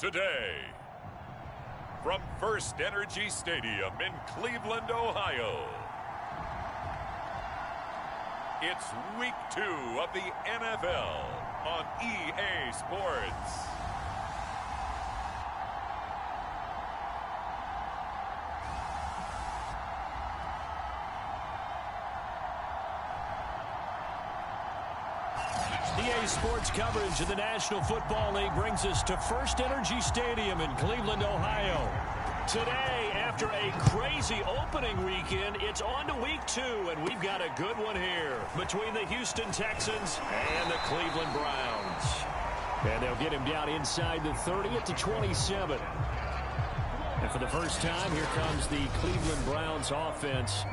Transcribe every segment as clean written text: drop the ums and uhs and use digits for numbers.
today. From First Energy Stadium in Cleveland, Ohio, it's Week 2 of the NFL on EA Sports. EA Sports coverage of the National Football League brings us to First Energy Stadium in Cleveland, Ohio. Today, after a crazy opening weekend, it's on to Week 2, and we've got a good one here between the Houston Texans and the Cleveland Browns. And they'll get him down inside the 30 at the 27. And for the first time, here comes the Cleveland Browns offense.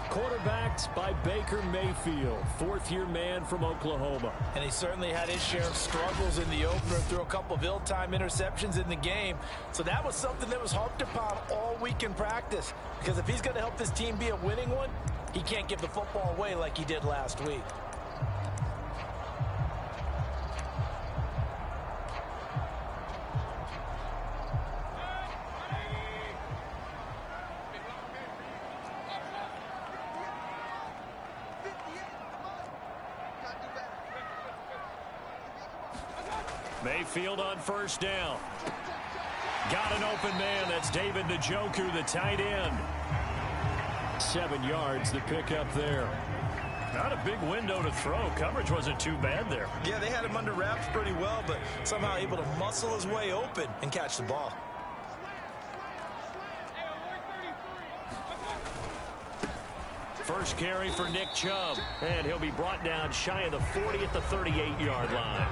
Quarterbacked by Baker Mayfield, fourth-year man from Oklahoma. And he certainly had his share of struggles in the opener, threw a couple of ill-timed interceptions in the game. So that was something that was harped upon all week in practice. Because if he's going to help this team be a winning one, he can't give the football away like he did last week. Mayfield on first down. Got an open man. That's David Njoku, the tight end. 7 yards, the pickup there. Not a big window to throw. Coverage wasn't too bad there. Yeah, they had him under wraps pretty well, but somehow able to muscle his way open and catch the ball. First carry for Nick Chubb, and he'll be brought down shy of the 40 at the 38-yard line.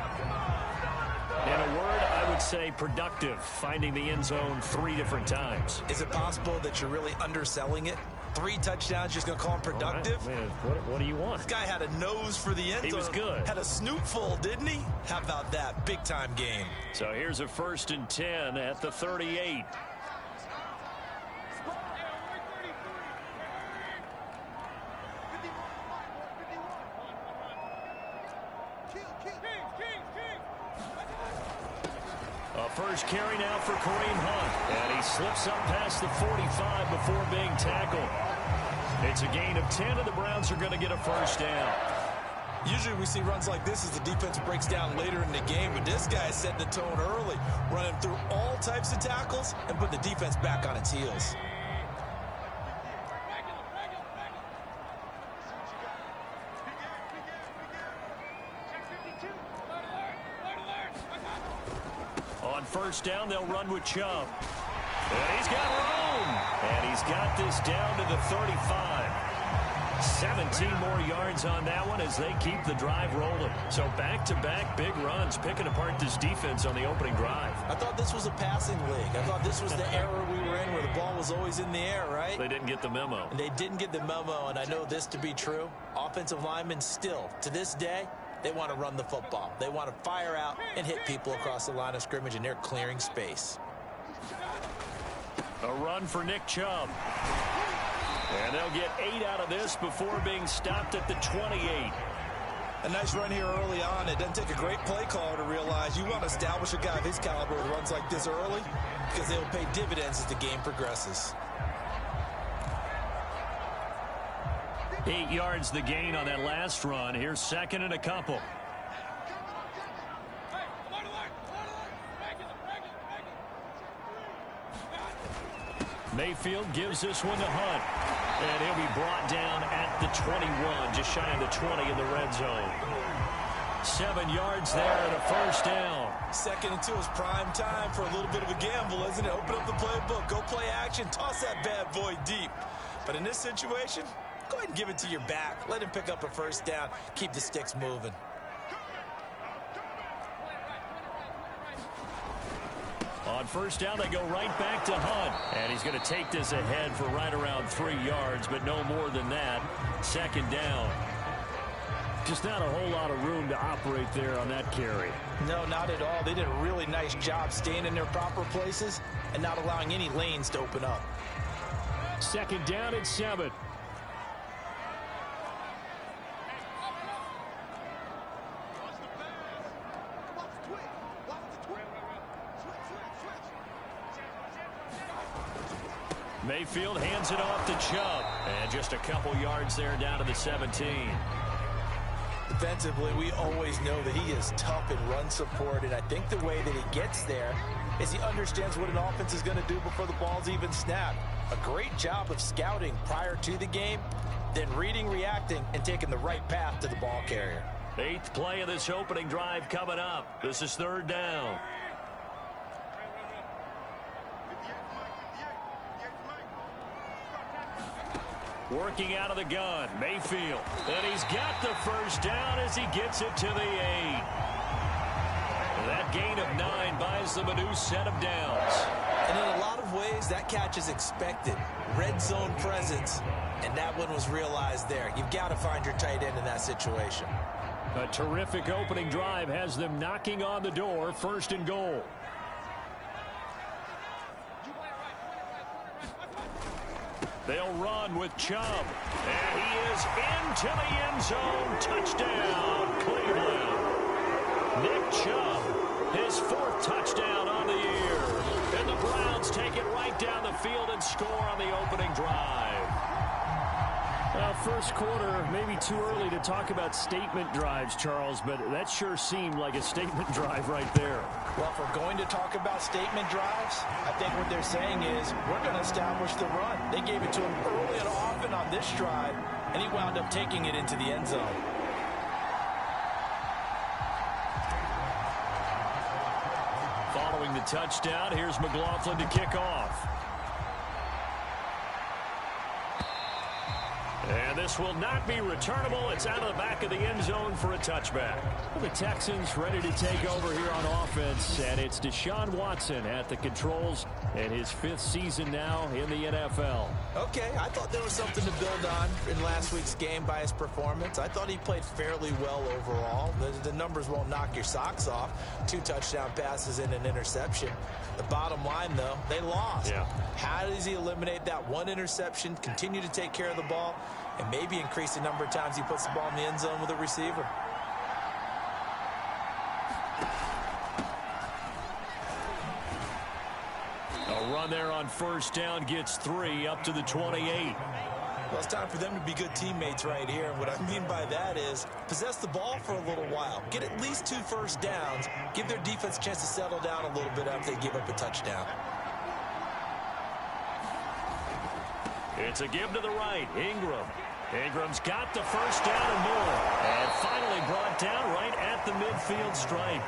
In a word, I would say productive, finding the end zone 3 different times. Is it possible that you're really underselling it? 3 touchdowns, just going to call him productive? Right, man, what do you want? This guy had a nose for the end zone. He was good. Had a snootful, didn't he? How about that? Big-time game. So here's a 1st and 10 at the 38. First carry now for Kareem Hunt. And he slips up past the 45 before being tackled. It's a gain of 10, and the Browns are going to get a first down. Usually we see runs like this as the defense breaks down later in the game, but this guy set the tone early, running through all types of tackles and putting the defense back on its heels. First down, they'll run with Chubb. And he's got room. And he's got this down to the 35. 17 more yards on that one as they keep the drive rolling. So back-to-back big runs, picking apart this defense on the opening drive. I thought this was a passing league. I thought this was the era we were in where the ball was always in the air, right? They didn't get the memo. And they didn't get the memo, and I know this to be true. Offensive linemen still, to this day, they want to run the football. They want to fire out and hit people across the line of scrimmage, and they're clearing space. A run for Nick Chubb. And they'll get 8 out of this before being stopped at the 28. A nice run here early on. It doesn't take a great play caller to realize you want to establish a guy of his caliber who runs like this early because they will pay dividends as the game progresses. 8 yards the gain on that last run. Here's 2nd and a couple. Mayfield gives this one to Hunt. And he'll be brought down at the 21, just shy of the 20 in the red zone. 7 yards there and a first down. 2nd and 2 is prime time for a little bit of a gamble, isn't it? Open up the playbook, go play action, toss that bad boy deep. But in this situation, go ahead and give it to your back. Let him pick up a first down. Keep the sticks moving. On first down, they go right back to Hunt. And he's going to take this ahead for right around 3 yards, but no more than that. 2nd down. Just not a whole lot of room to operate there on that carry. No, not at all. They did a really nice job staying in their proper places and not allowing any lanes to open up. 2nd down and 7. Mayfield hands it off to Chubb. And just a couple yards there down to the 17. Defensively, we always know that he is tough in run support, and I think the way that he gets there is he understands what an offense is going to do before the ball's even snapped. A great job of scouting prior to the game, then reading, reacting, and taking the right path to the ball carrier. 8th play of this opening drive coming up. This is 3rd down. Working out of the gun, Mayfield. And he's got the first down as he gets it to the 8. That gain of 9 buys them a new set of downs. And in a lot of ways, that catch is expected. Red zone presence, and that one was realized there. You've got to find your tight end in that situation. A terrific opening drive has them knocking on the door, 1st and goal. They'll run with Chubb. And he is into the end zone. Touchdown, Cleveland. Nick Chubb, his 4th touchdown on the year. And the Browns take it right down the field and score on the opening drive. Well, first quarter, maybe too early to talk about statement drives, Charles, but that sure seemed like a statement drive right there. Well, if we're going to talk about statement drives, I think what they're saying is we're going to establish the run. They gave it to him early and often on this drive, and he wound up taking it into the end zone. Following the touchdown, here's McLaughlin to kick off. And this will not be returnable. It's out of the back of the end zone for a touchback. The Texans ready to take over here on offense, and it's Deshaun Watson at the controls in his 5th season now in the NFL. Okay, I thought there was something to build on in last week's game by his performance. I thought he played fairly well overall. The numbers won't knock your socks off. 2 touchdown passes and an interception. The bottom line, though, they lost. Yeah. How does he eliminate that 1 interception, continue to take care of the ball, and maybe increase the number of times he puts the ball in the end zone with a receiver? A run there on 1st down gets 3 up to the 28. Well, it's time for them to be good teammates right here. And what I mean by that is possess the ball for a little while. Get at least 2 first downs. Give their defense a chance to settle down a little bit after they give up a touchdown. It's a give to the right. Ingram. Ingram's got the first down and more. And finally brought down right at the midfield stripe.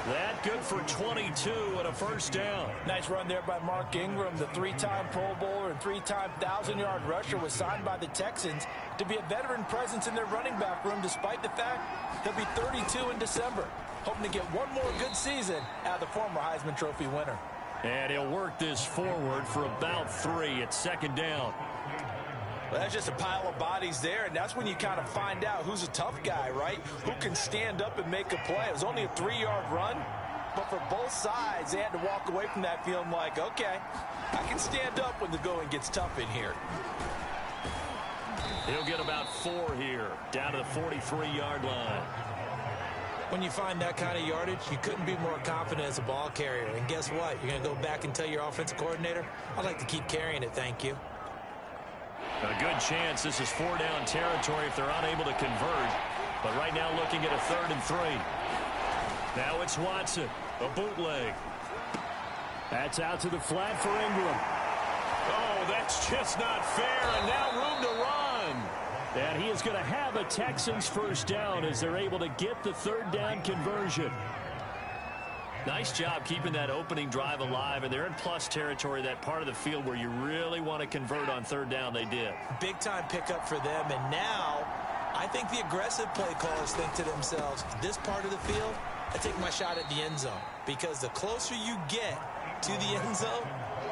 That good for 22 and a first down. Nice run there by Mark Ingram. The 3-time Pro Bowler and 3-time 1,000-yard rusher was signed by the Texans to be a veteran presence in their running back room, despite the fact he'll be 32 in December. Hoping to get one more good season out of the former Heisman Trophy winner. And he'll work this forward for about 3 at 2nd down. Well, that's just a pile of bodies there, and that's when you kind of find out who's a tough guy, right? Who can stand up and make a play. It was only a 3-yard run, but for both sides, they had to walk away from that feeling like, okay, I can stand up when the going gets tough in here. He'll get about 4 here, down to the 43-yard line. When you find that kind of yardage, you couldn't be more confident as a ball carrier. And guess what? You're going to go back and tell your offensive coordinator, I'd like to keep carrying it, thank you. A good chance this is 4-down territory if they're unable to convert. But right now looking at a 3rd and 3. Now it's Watson, a bootleg. That's out to the flat for Ingram. Oh, that's just not fair, and now room to run. And he is going to have a Texans first down as they're able to get the 3rd down conversion. Nice job keeping that opening drive alive, and they're in plus territory, that part of the field where you really want to convert on 3rd down. They did. Big time pickup for them, and now I think the aggressive play callers think to themselves, this part of the field, I take my shot at the end zone, because the closer you get to the end zone,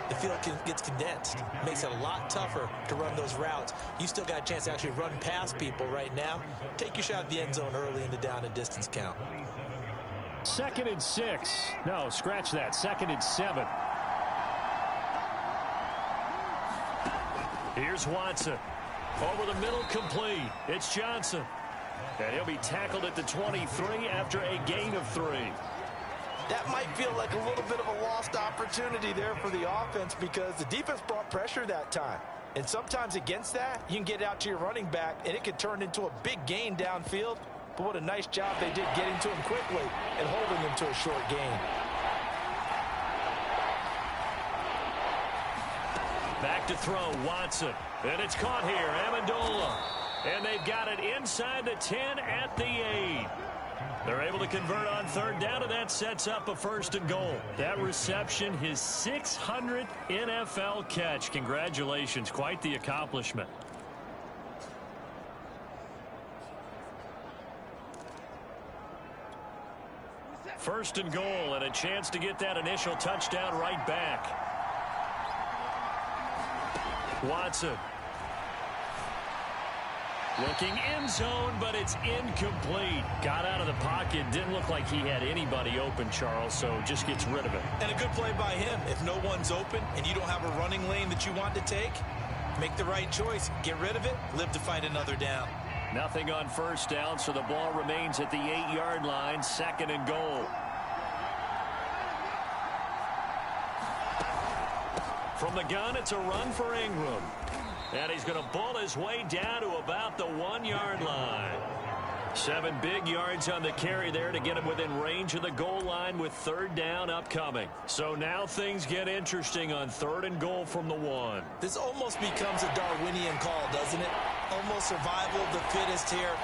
the field gets condensed. It makes it a lot tougher to run those routes. You still got a chance to actually run past people right now. Take your shot at the end zone early in the down and distance count. 2nd and 6. No, scratch that. 2nd and 7. Here's Watson. Over the middle, complete. It's Johnson. And he'll be tackled at the 23 after a gain of 3. That might feel like a little bit of a lost opportunity there for the offense because the defense brought pressure that time. And sometimes against that, you can get out to your running back, and it could turn into a big gain downfield. But what a nice job they did getting to him quickly and holding him to a short gain. Back to throw, Watson. And it's caught here, Amendola. And they've got it inside the 10 at the 8. They're able to convert on third down, and that sets up a 1st and goal. That reception, his 600th NFL catch. Congratulations, quite the accomplishment. First and goal, and a chance to get that initial touchdown right back. Watson. Looking end zone, but it's incomplete. Got out of the pocket. Didn't look like he had anybody open, Charles, so just gets rid of it. And a good play by him. If no one's open and you don't have a running lane that you want to take, make the right choice. Get rid of it. Live to fight another down. Nothing on first down, so the ball remains at the 8-yard line. 2nd and goal. From the gun, it's a run for Ingram. And he's going to bull his way down to about the 1-yard line. 7 big yards on the carry there to get him within range of the goal line with 3rd down upcoming. So now things get interesting on 3rd and goal from the 1. This almost becomes a Darwinian call, doesn't it? Almost survival of the fittest here.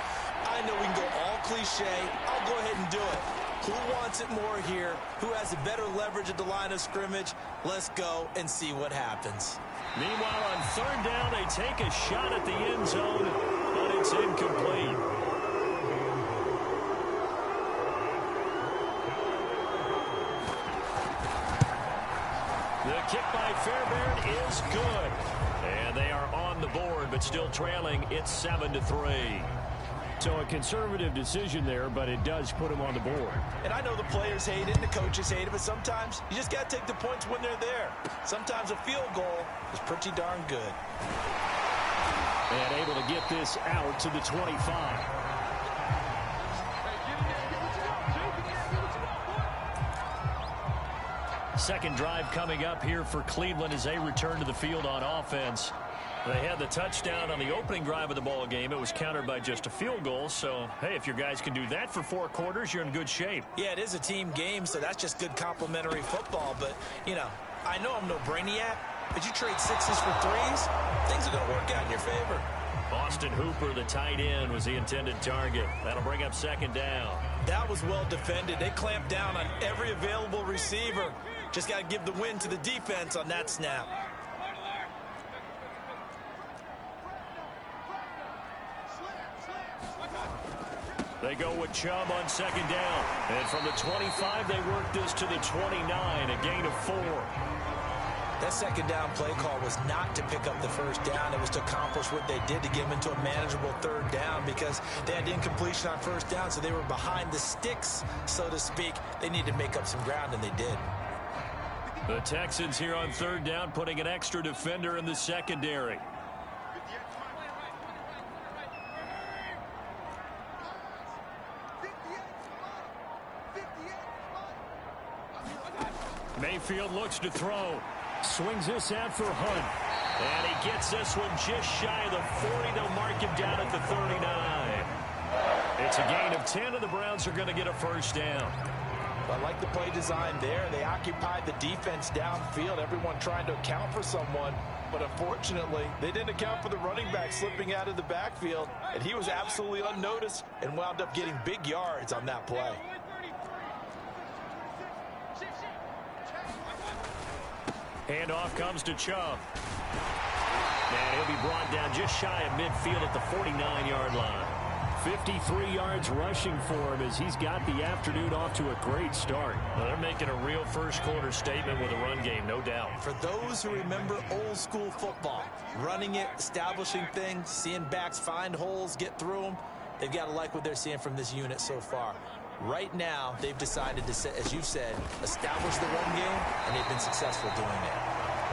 I know we can go all cliche. I'll go ahead and do it. Who wants it more here? Who has a better leverage at the line of scrimmage? Let's go and see what happens. Meanwhile, on 3rd down, they take a shot at the end zone, but it's incomplete. The kick by Fairbairn is good. And they are on the board, but still trailing. It's 7-3. So a conservative decision there, but it does put him on the board. And I know the players hate it and the coaches hate it, but sometimes you just got to take the points when they're there. Sometimes a field goal is pretty darn good. And able to get this out to the 25. Second drive coming up here for Cleveland as they return to the field on offense. They had the touchdown on the opening drive of the ball game. It was countered by just a field goal. So, hey, if your guys can do that for 4 quarters, you're in good shape. Yeah, it is a team game, so that's just good complimentary football. But, you know, I know I'm no brainiac, but you trade 6s for 3s, things are going to work out in your favor. Austin Hooper, the tight end, was the intended target. That'll bring up 2nd down. That was well defended. They clamped down on every available receiver. Just got to give the win to the defense on that snap. They go with Chubb on 2nd down. And from the 25, they work this to the 29, a gain of 4. That 2nd down play call was not to pick up the 1st down. It was to accomplish what they did to get them into a manageable 3rd down because they had incompletion on 1st down, so they were behind the sticks, so to speak. They needed to make up some ground, and they did. The Texans here on 3rd down, putting an extra defender in the secondary. Mayfield looks to throw. Swings this out for Hunt. And he gets this one just shy of the 40. They'll mark him down at the 39. It's a gain of 10, and the Browns are going to get a 1st down. I like the play design there. They occupied the defense downfield, everyone trying to account for someone. But unfortunately, they didn't account for the running back slipping out of the backfield. And he was absolutely unnoticed and wound up getting big yards on that play. Handoff comes to Chubb. And he'll be brought down just shy of midfield at the 49-yard line. 53 yards rushing for him as he's got the afternoon off to a great start. Well, they're making a real first-quarter statement with a run game, no doubt. For those who remember old-school football, running it, establishing things, seeing backs find holes, get through them, they've got to like what they're seeing from this unit so far. Right now, they've decided to, as you said, establish the run game, and they've been successful doing it.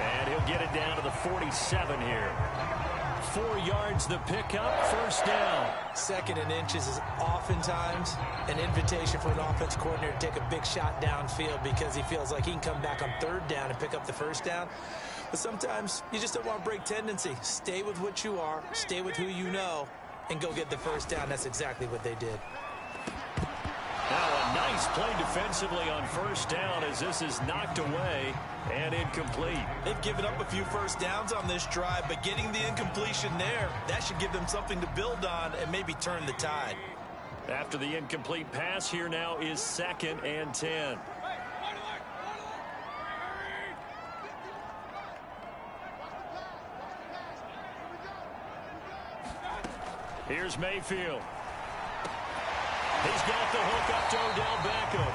And he'll get it down to the 47 here. 4 yards the pickup, first down. 2nd and inches is oftentimes an invitation for an offense coordinator to take a big shot downfield because he feels like he can come back on 3rd down and pick up the 1st down. But sometimes you just don't want to break tendency. Stay with what you are, stay with who you know, and go get the 1st down. That's exactly what they did. Now a nice play defensively on 1st down as this is knocked away and incomplete. They've given up a few 1st downs on this drive, but getting the incompletion there, that should give them something to build on and maybe turn the tide. After the incomplete pass, here now is 2nd and 10. Here's Mayfield. He's got the hook up to Odell Beckham.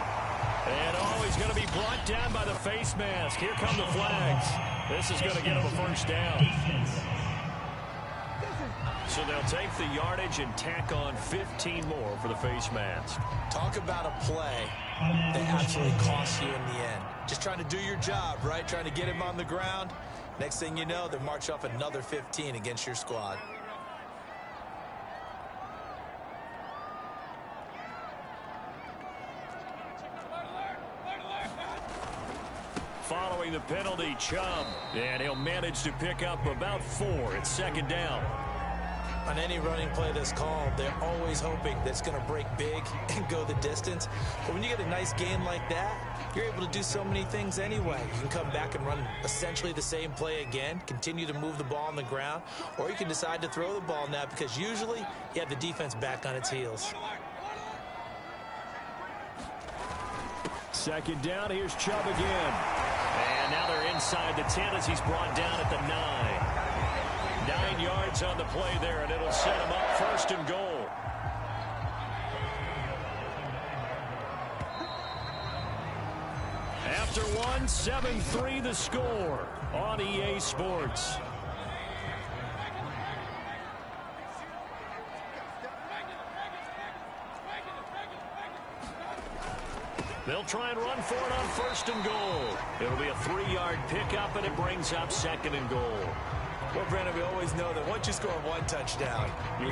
And he's going to be brought down by the face mask. Here come the flags. This is going to get him a 1st down. So they'll take the yardage and tack on 15 more for the face mask. Talk about a play that absolutely costs you in the end. Just trying to do your job, right? Trying to get him on the ground. Next thing you know, they march off another 15 against your squad. Following the penalty, Chubb. And he'll manage to pick up about 4. It's 2nd down. On any running play that's called, they're always hoping that it's going to break big and go the distance. But when you get a nice gain like that, you're able to do so many things anyway. You can come back and run essentially the same play again, continue to move the ball on the ground, or you can decide to throw the ball now because usually you have the defense back on its heels. 2nd down, here's Chubb again. And now they're inside the 10 as he's brought down at the 9. 9 yards on the play there, and it'll set him up 1st and goal. After one, 7-3 the score on EA Sports. They'll try and run for it on 1st and goal. It'll be a 3-yard pickup, and it brings up 2nd and goal. Well, Brandon, we always know that once you score 1 touchdown, you're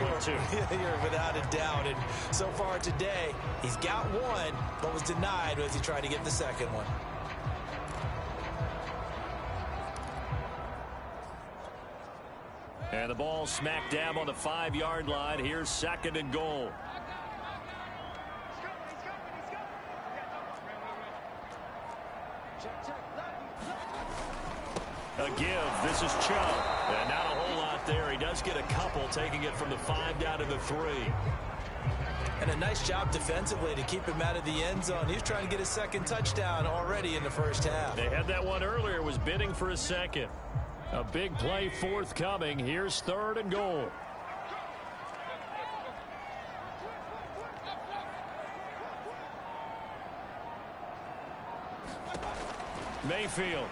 without a doubt. And so far today, he's got 1, but was denied as he tried to get the 2nd one. And the ball smack dab on the 5-yard line. Here's 2nd and goal. A give. This is Chubb. And not a whole lot there. He does get a couple, taking it from the 5 down to the 3. And a nice job defensively to keep him out of the end zone. He's trying to get his 2nd touchdown already in the 1st half. They had that one earlier. Was bidding for a 2nd. A big play forthcoming. Here's 3rd and goal. Mayfield.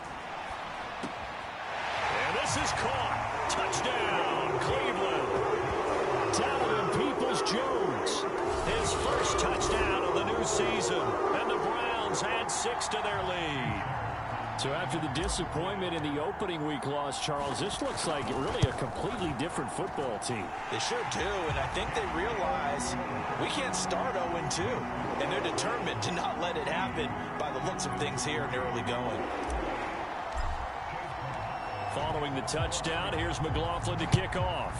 And this is caught. Touchdown, Cleveland. Donovan Peoples-Jones. His 1st touchdown of the new season. And the Browns add 6 to their lead. So after the disappointment in the opening week loss, Charles, this looks like really a completely different football team. They sure do, and I think they realize we can't start 0-2. And they're determined to not let it happen by the looks of things here in the early going. Following the touchdown, here's McLaughlin to kick off.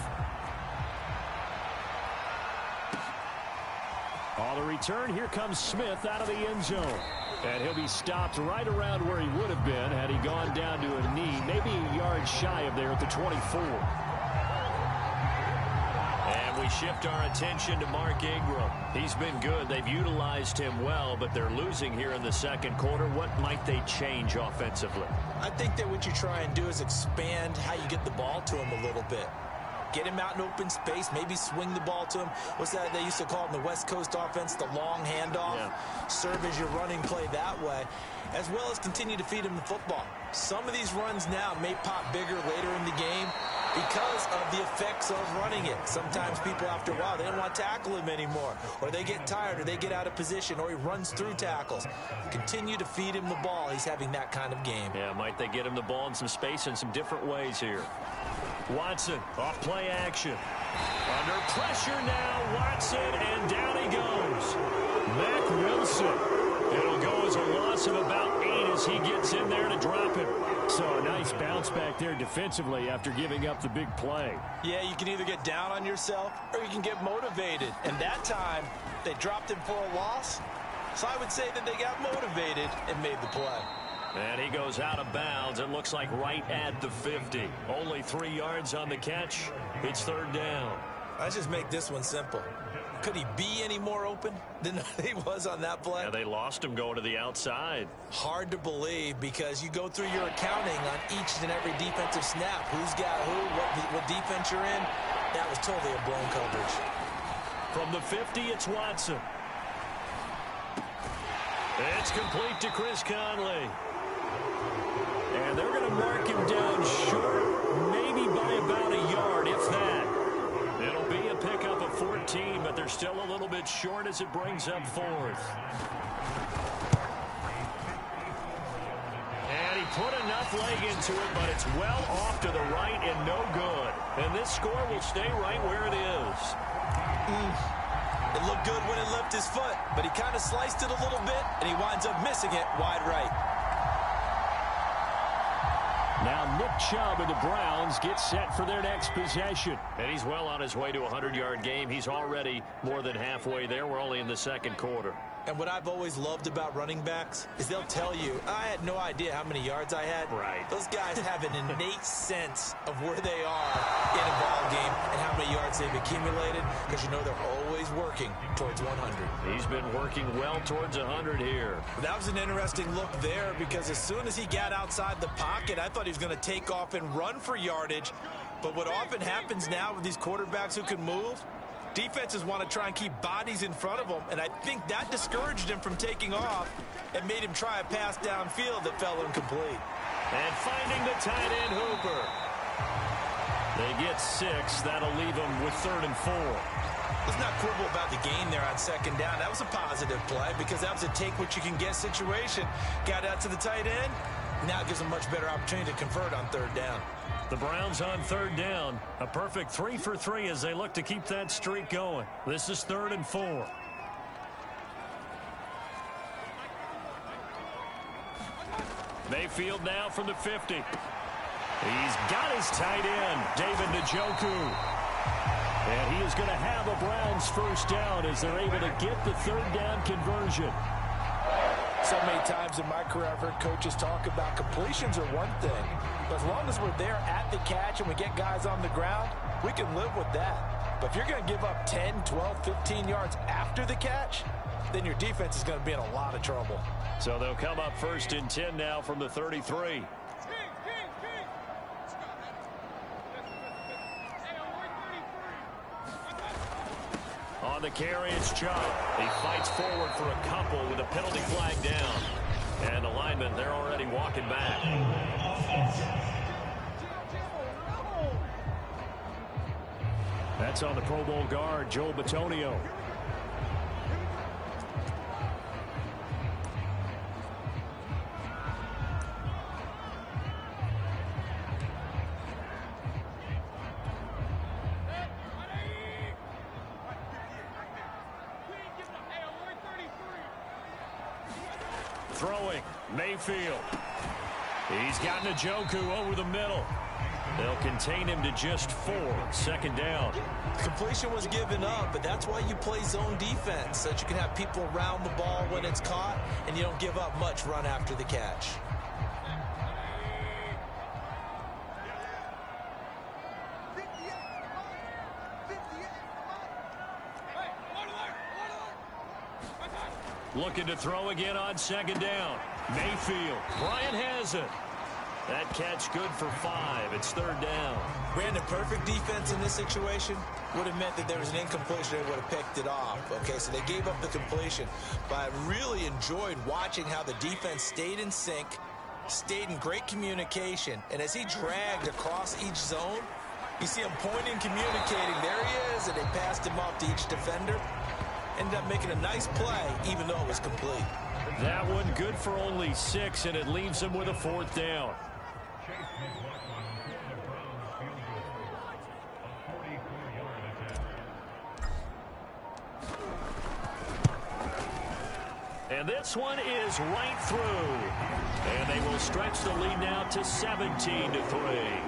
On the return, here comes Smith out of the end zone. And he'll be stopped right around where he would have been had he gone down to a knee, maybe a yard shy of there at the 24. And we shift our attention to Mark Ingram. He's been good. They've utilized him well, but they're losing here in the 2nd quarter. What might they change offensively? I think that what you try and do is expand how you get the ball to him a little bit. Get him out in open space, maybe swing the ball to him. What's that they used to call it in the West Coast offense, the long handoff? Yeah. Serve as your running play that way, as well as continue to feed him the football. Some of these runs now may pop bigger later in the game because of the effects of running it. Sometimes people, after a while, they don't want to tackle him anymore, or they get tired, or they get out of position, or he runs through tackles. Continue to feed him the ball. He's having that kind of game. Yeah, might they get him the ball in some space in some different ways here. Watson off play action. Under pressure now, Watson, and down he goes. Mack Wilson. It'll go as a loss of about 8 as he gets in there to drop him. So a nice bounce back there defensively after giving up the big play. Yeah, you can either get down on yourself or you can get motivated. And that time, they dropped him for a loss. So I would say that they got motivated and made the play. And he goes out of bounds. It looks like right at the 50. Only 3 yards on the catch. It's third down. Let's just make this one simple. Could he be any more open than he was on that play? Yeah, they lost him going to the outside. Hard to believe because you go through your accounting on each and every defensive snap. Who's got who, what defense you're in. That was totally a blown coverage. From the 50, it's Watson. It's complete to Chris Conley. And they're going to mark him down short, maybe by about a yard, if that. It'll be a pickup of 14, but they're still a little bit short as it brings up fourth. And he put enough leg into it, but it's well off to the right and no good. And this score will stay right where it is. It looked good when it left his foot, but he kind of sliced it a little bit, and he winds up missing it wide right. Now Nick Chubb and the Browns get set for their next possession. And he's well on his way to a 100-yard game. He's already more than halfway there. We're only in the second quarter. And what I've always loved about running backs is they'll tell you, I had no idea how many yards I had. Right. Those guys have an innate sense of where they are in a ball game and how many yards they've accumulated because you know they're always working towards 100. He's been working well towards 100 here. That was an interesting look there because as soon as he got outside the pocket, I thought he was going to take off and run for yardage. But what often happens now with these quarterbacks who can move, defenses want to try and keep bodies in front of them, and I think that discouraged him from taking off and made him try a pass downfield that fell incomplete. And finding the tight end, Hooper. They get 6. That'll leave them with 3rd and 4. Let's not quibble about the gain there on second down. That was a positive play because that was a take-what-you-can-get situation. Got out to the tight end. Now it gives them a much better opportunity to convert on third down. The Browns on third down. A perfect 3 for 3 as they look to keep that streak going. This is 3rd and 4. Mayfield now from the 50. He's got his tight end, David Njoku. And he is going to have a Browns first down as they're able to get the third down conversion. So many times in my career I've heard coaches talk about completions are one thing. But as long as we're there at the catch and we get guys on the ground, we can live with that. But if you're going to give up 10, 12, 15 yards after the catch, then your defense is going to be in a lot of trouble. So they'll come up 1st and 10 now from the 33. On the carry, it's Chubb. He fights forward for a couple with a penalty flag down. And the linemen, they're already walking back. That's on the Pro Bowl guard, Joe Bitonio. Throwing, Mayfield. He's got Njoku over the middle. They'll contain him to just 4. 2nd down. Completion was given up, but that's why you play zone defense, so that you can have people around the ball when it's caught, and you don't give up much run after the catch. Looking to throw again on 2nd down. Mayfield. Bryant has it. That catch good for 5. It's 3rd down. Brandon, perfect defense in this situation would have meant that there was an incompletion. They would have picked it off. Okay, so they gave up the completion. But I really enjoyed watching how the defense stayed in sync, stayed in great communication. And as he dragged across each zone, you see him pointing, communicating. There he is, and they passed him off to each defender. Ended up making a nice play, even though it was complete. That one good for only 6, and it leaves him with a 4th down. And this one is right through. And they will stretch the lead now to 17-3.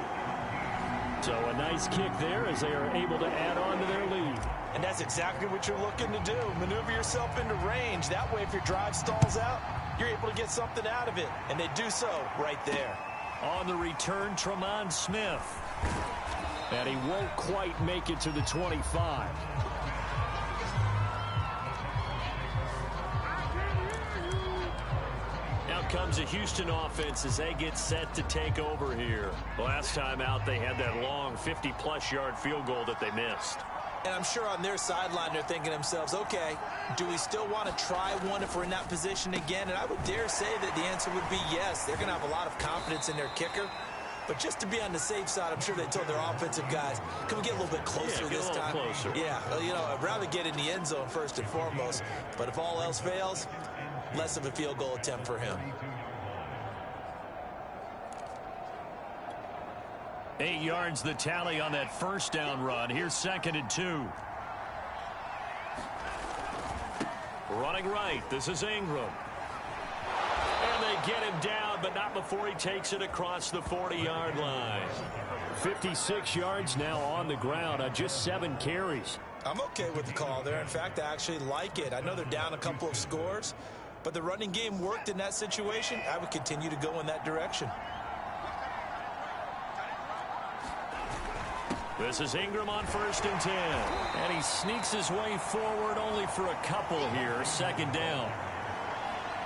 So a nice kick there as they are able to add on to their lead. And that's exactly what you're looking to do. Maneuver yourself into range. That way, if your drive stalls out, you're able to get something out of it. And they do so right there. On the return, Tremont Smith. And he won't quite make it to the 25. Now comes a Houston offense as they get set to take over here. Last time out, they had that long 50-plus yard field goal that they missed. And I'm sure on their sideline they're thinking to themselves, okay, do we still want to try one if we're in that position again? And I would dare say that the answer would be yes. They're going to have a lot of confidence in their kicker. But just to be on the safe side, I'm sure they told their offensive guys, can we get a little bit closer this time? Closer. Yeah, you know, I'd rather get in the end zone first and foremost. But if all else fails, less of a field goal attempt for him. 8 yards the tally on that first down run. Here's 2nd and 2. Running right. This is Ingram. And they get him down, but not before he takes it across the 40-yard line. 56 yards now on the ground on just 7 carries. I'm okay with the call there. In fact, I actually like it. I know they're down a couple of scores, but the running game worked in that situation. I would continue to go in that direction. This is Ingram on 1st and 10. And he sneaks his way forward only for a couple here. 2nd down.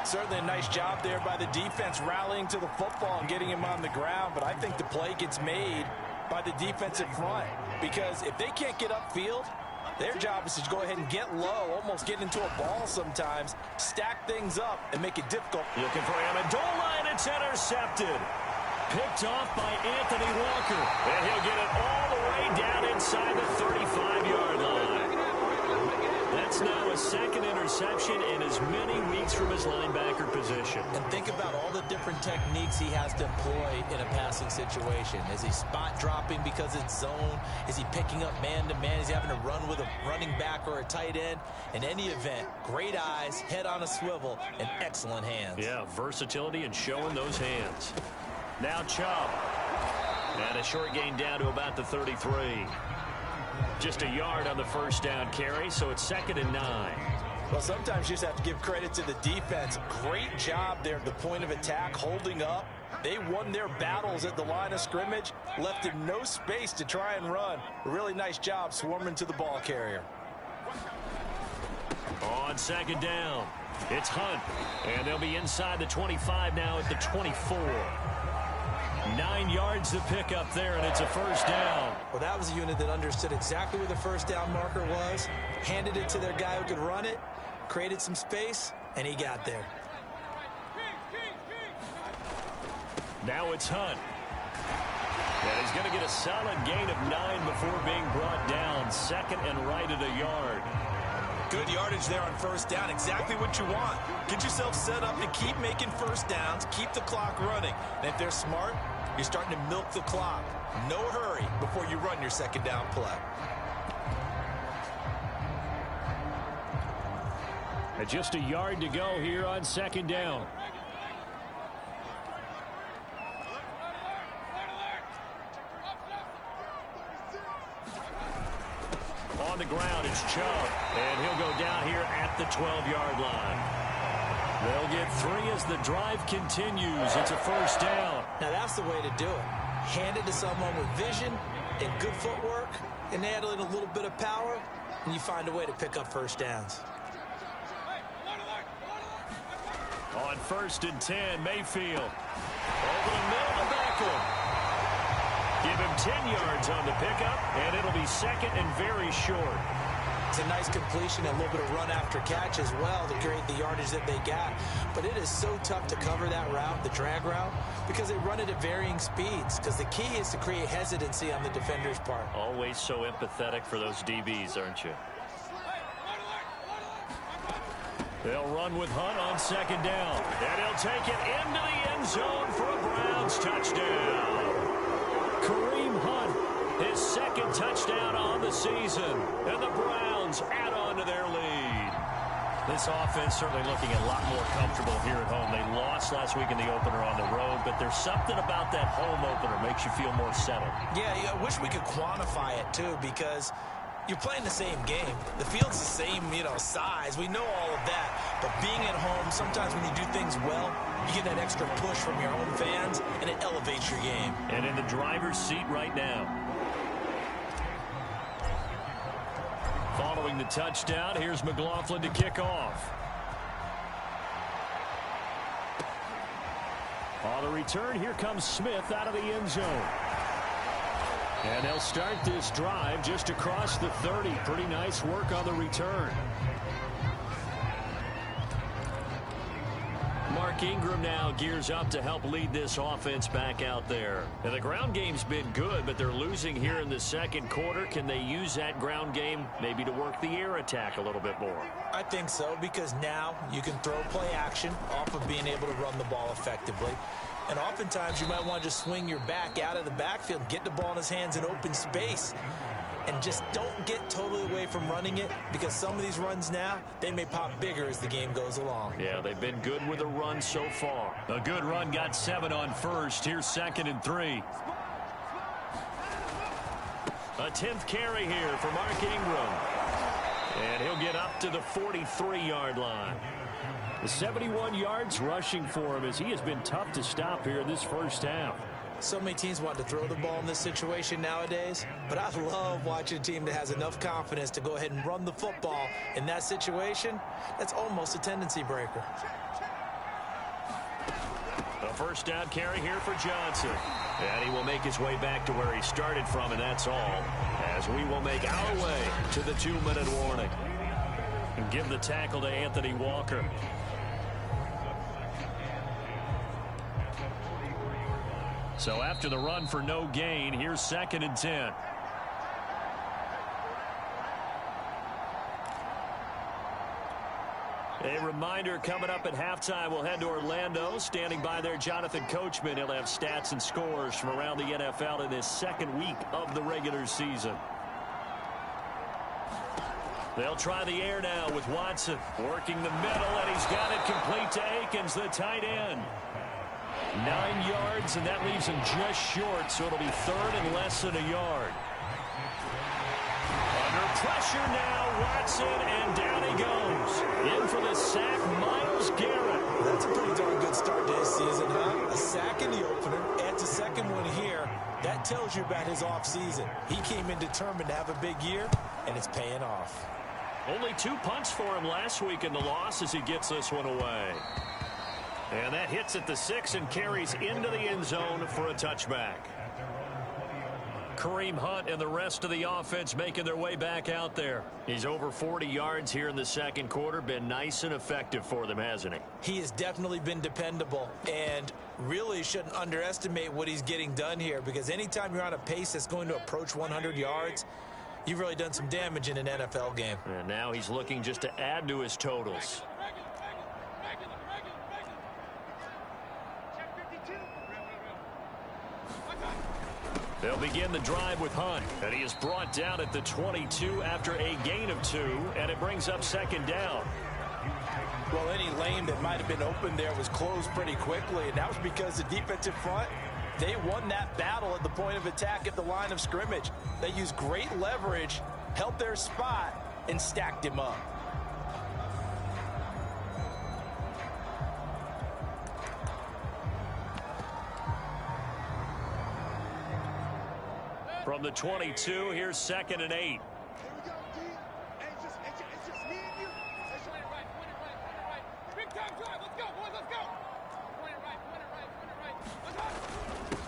Certainly a nice job there by the defense rallying to the football and getting him on the ground. But I think the play gets made by the defensive front. Because if they can't get upfield, their job is to go ahead and get low, almost get into a ball sometimes, stack things up, and make it difficult. Looking for Amendola, and it's intercepted. Picked off by Anthony Walker. And he'll get it all the way down inside the 35-yard line. That's now a 2nd interception in as many weeks from his linebacker position. And think about all the different techniques he has to employ in a passing situation. Is he spot dropping because it's zone? Is he picking up man-to-man? Is he having to run with a running back or a tight end? In any event, great eyes, head on a swivel, and excellent hands. Yeah, versatility and showing those hands. Now Chubb. And a short gain down to about the 33. Just a yard on the first down carry, so it's 2nd and 9. Well, sometimes you just have to give credit to the defense. Great job there at the point of attack, holding up. They won their battles at the line of scrimmage, left him no space to try and run. A really nice job swarming to the ball carrier. On 2nd down, it's Hunt. And they'll be inside the 25 now at the 24. 9 yards to pick up there, and it's a first down. Well, that was a unit that understood exactly where the first down marker was, handed it to their guy who could run it, created some space, and he got there. Now it's Hunt. And he's going to get a solid gain of 9 before being brought down. 2nd and right at a yard. Good yardage there on first down. Exactly what you want. Get yourself set up to keep making first downs, keep the clock running. And if they're smart, you're starting to milk the clock. No hurry before you run your 2nd down play. And just a yard to go here on 2nd down. On the ground, it's Chubb. And he'll go down here at the 12-yard line. They'll get 3 as the drive continues. It's a first down. Now, that's the way to do it. Hand it to someone with vision and good footwork, and add in a little bit of power, and you find a way to pick up first downs. On 1st and 10, Mayfield. Over the middle to Beckham. Give him 10 yards on the pickup, and it'll be 2nd and very short. It's a nice completion, a little bit of run after catch as well to create the yardage that they got. But it is so tough to cover that route, the drag route, because they run it at varying speeds. Because the key is to create hesitancy on the defender's part. Always so empathetic for those DBs, aren't you? They'll run with Hunt on 2nd down. And he'll take it into the end zone for a Browns touchdown. Kareem Hunt, his 2nd touchdown on the season. And the Browns add on to their lead. This offense certainly looking a lot more comfortable here at home. They lost last week in the opener on the road, but there's something about that home opener makes you feel more settled. Yeah, I wish we could quantify it, too, because you're playing the same game. The field's the same, size. We know all of that. But being at home, sometimes when you do things well, you get that extra push from your own fans, and it elevates your game. And in the driver's seat right now. Following the touchdown, here's McLaughlin to kick off. On the return, here comes Smith out of the end zone. And they'll start this drive just across the 30. Pretty nice work on the return. Mark Ingram now gears up to help lead this offense back out there. And the ground game's been good, but they're losing here in the second quarter. Can they use that ground game maybe to work the air attack a little bit more? I think so, because now you can throw play action off of being able to run the ball effectively. And oftentimes you might want to just swing your back out of the backfield, get the ball in his hands in open space. And just don't get totally away from running it, because some of these runs now, they may pop bigger as the game goes along. Yeah, they've been good with a run so far. A good run got 7 on first. Here's 2nd and 3. A 10th carry here for Mark Ingram. And he'll get up to the 43-yard line. The 71 yards rushing for him, as he has been tough to stop here in this first half. So many teams want to throw the ball in this situation nowadays, but I love watching a team that has enough confidence to go ahead and run the football in that situation. That's almost a tendency breaker. A first down carry here for Johnson. And he will make his way back to where he started from, and that's all, as we will make our way to the 2-minute warning. And give the tackle to Anthony Walker. So after the run for no gain, here's 2nd and 10. A reminder, coming up at halftime, we'll head to Orlando. Standing by there, Jonathan Coachman. He'll have stats and scores from around the NFL in this second week of the regular season. They'll try the air now with Watson. Working the middle, and he's got it complete to Akins, the tight end. 9 yards, and that leaves him just short, so it'll be 3rd and less than a yard. Under pressure now, Watson, and down he goes. In for the sack, Myles Garrett. That's a pretty darn good start to his season, huh? A sack in the opener, adds a second one here. That tells you about his offseason. He came in determined to have a big year, and it's paying off. Only 2 punts for him last week in the loss as he gets this one away. And that hits at the 6 and carries into the end zone for a touchback. Kareem Hunt and the rest of the offense making their way back out there. He's over 40 yards here in the second quarter. Been nice and effective for them, hasn't he? He has definitely been dependable, and really shouldn't underestimate what he's getting done here, because anytime you're on a pace that's going to approach 100 yards, you've really done some damage in an NFL game. And now he's looking just to add to his totals. They'll begin the drive with Hunt, and he is brought down at the 22 after a gain of 2, and it brings up 2nd down. Well, any lane that might have been open there was closed pretty quickly, and that was because the defensive front, they won that battle at the point of attack at the line of scrimmage. They used great leverage, held their spot, and stacked him up. From the 22, here's 2nd and 8.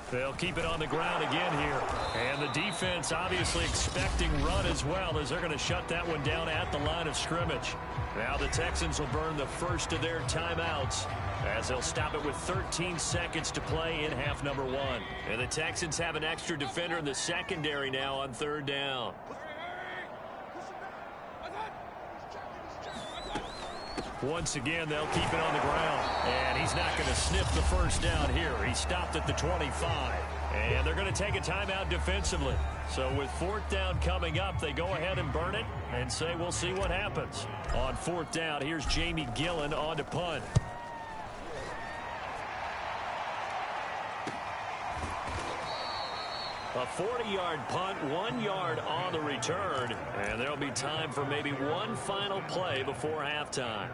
They'll keep it on the ground again here. And the defense obviously expecting run as well, as they're going to shut that one down at the line of scrimmage. Now the Texans will burn the first of their timeouts, as they'll stop it with 13 seconds to play in half number 1. And the Texans have an extra defender in the secondary now on 3rd down. Once again, they'll keep it on the ground. And he's not going to sniff the first down here. He stopped at the 25. And they're going to take a timeout defensively. So with fourth down coming up, they go ahead and burn it and say we'll see what happens. On fourth down, here's Jamie Gillen on to punt. A 40-yard punt, 1 yard on the return. And there'll be time for maybe one final play before halftime.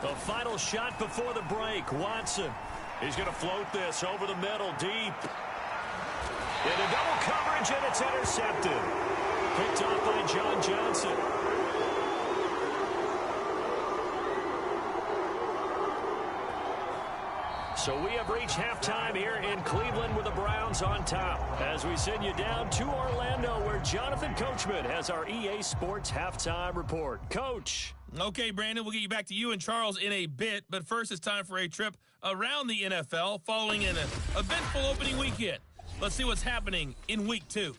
The final shot before the break. Watson. He's going to float this over the middle, deep. Into double coverage, and it's intercepted. Picked off by John Johnson. So we have reached halftime here in Cleveland with the Browns on top. As we send you down to Orlando, where Jonathan Coachman has our EA Sports Halftime Report. Coach. Okay, Brandon, we'll get you back to you and Charles in a bit. But first, it's time for a trip around the NFL following an eventful opening weekend. Let's see what's happening in Week 2.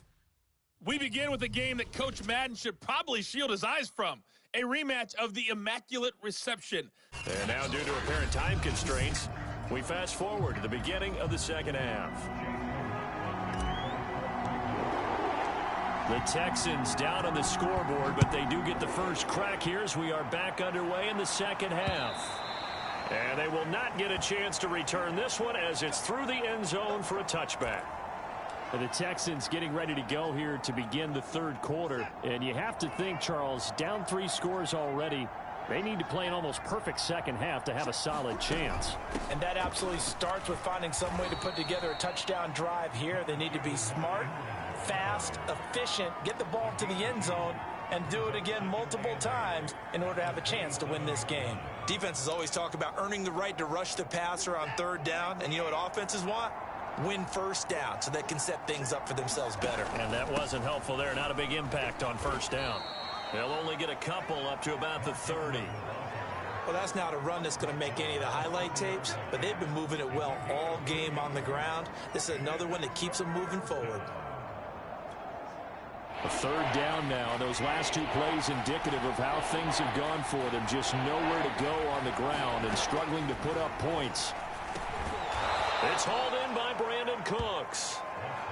We begin with a game that Coach Madden should probably shield his eyes from. A rematch of the Immaculate Reception. And now, due to apparent time constraints, we fast forward to the beginning of the second half. The Texans down on the scoreboard, but they do get the first crack here as we are back underway in the second half. And they will not get a chance to return this one as it's through the end zone for a touchback. The Texans getting ready to go here to begin the third quarter. And you have to think, Charles, down 3 scores already. They need to play an almost perfect second half to have a solid chance. And that absolutely starts with finding some way to put together a touchdown drive here. They need to be smart, fast, efficient, get the ball to the end zone, and do it again multiple times in order to have a chance to win this game. Defenses always talk about earning the right to rush the passer on third down. And you know what offenses want? Win first down so they can set things up for themselves better. And that wasn't helpful there. Not a big impact on first down. They'll only get a couple up to about the 30. Well, that's not a run that's going to make any of the highlight tapes, but they've been moving it well all game on the ground. This is another one that keeps them moving forward. A third down now. Those last 2 plays indicative of how things have gone for them. Just nowhere to go on the ground and struggling to put up points. It's hauled in by Brandon Cooks.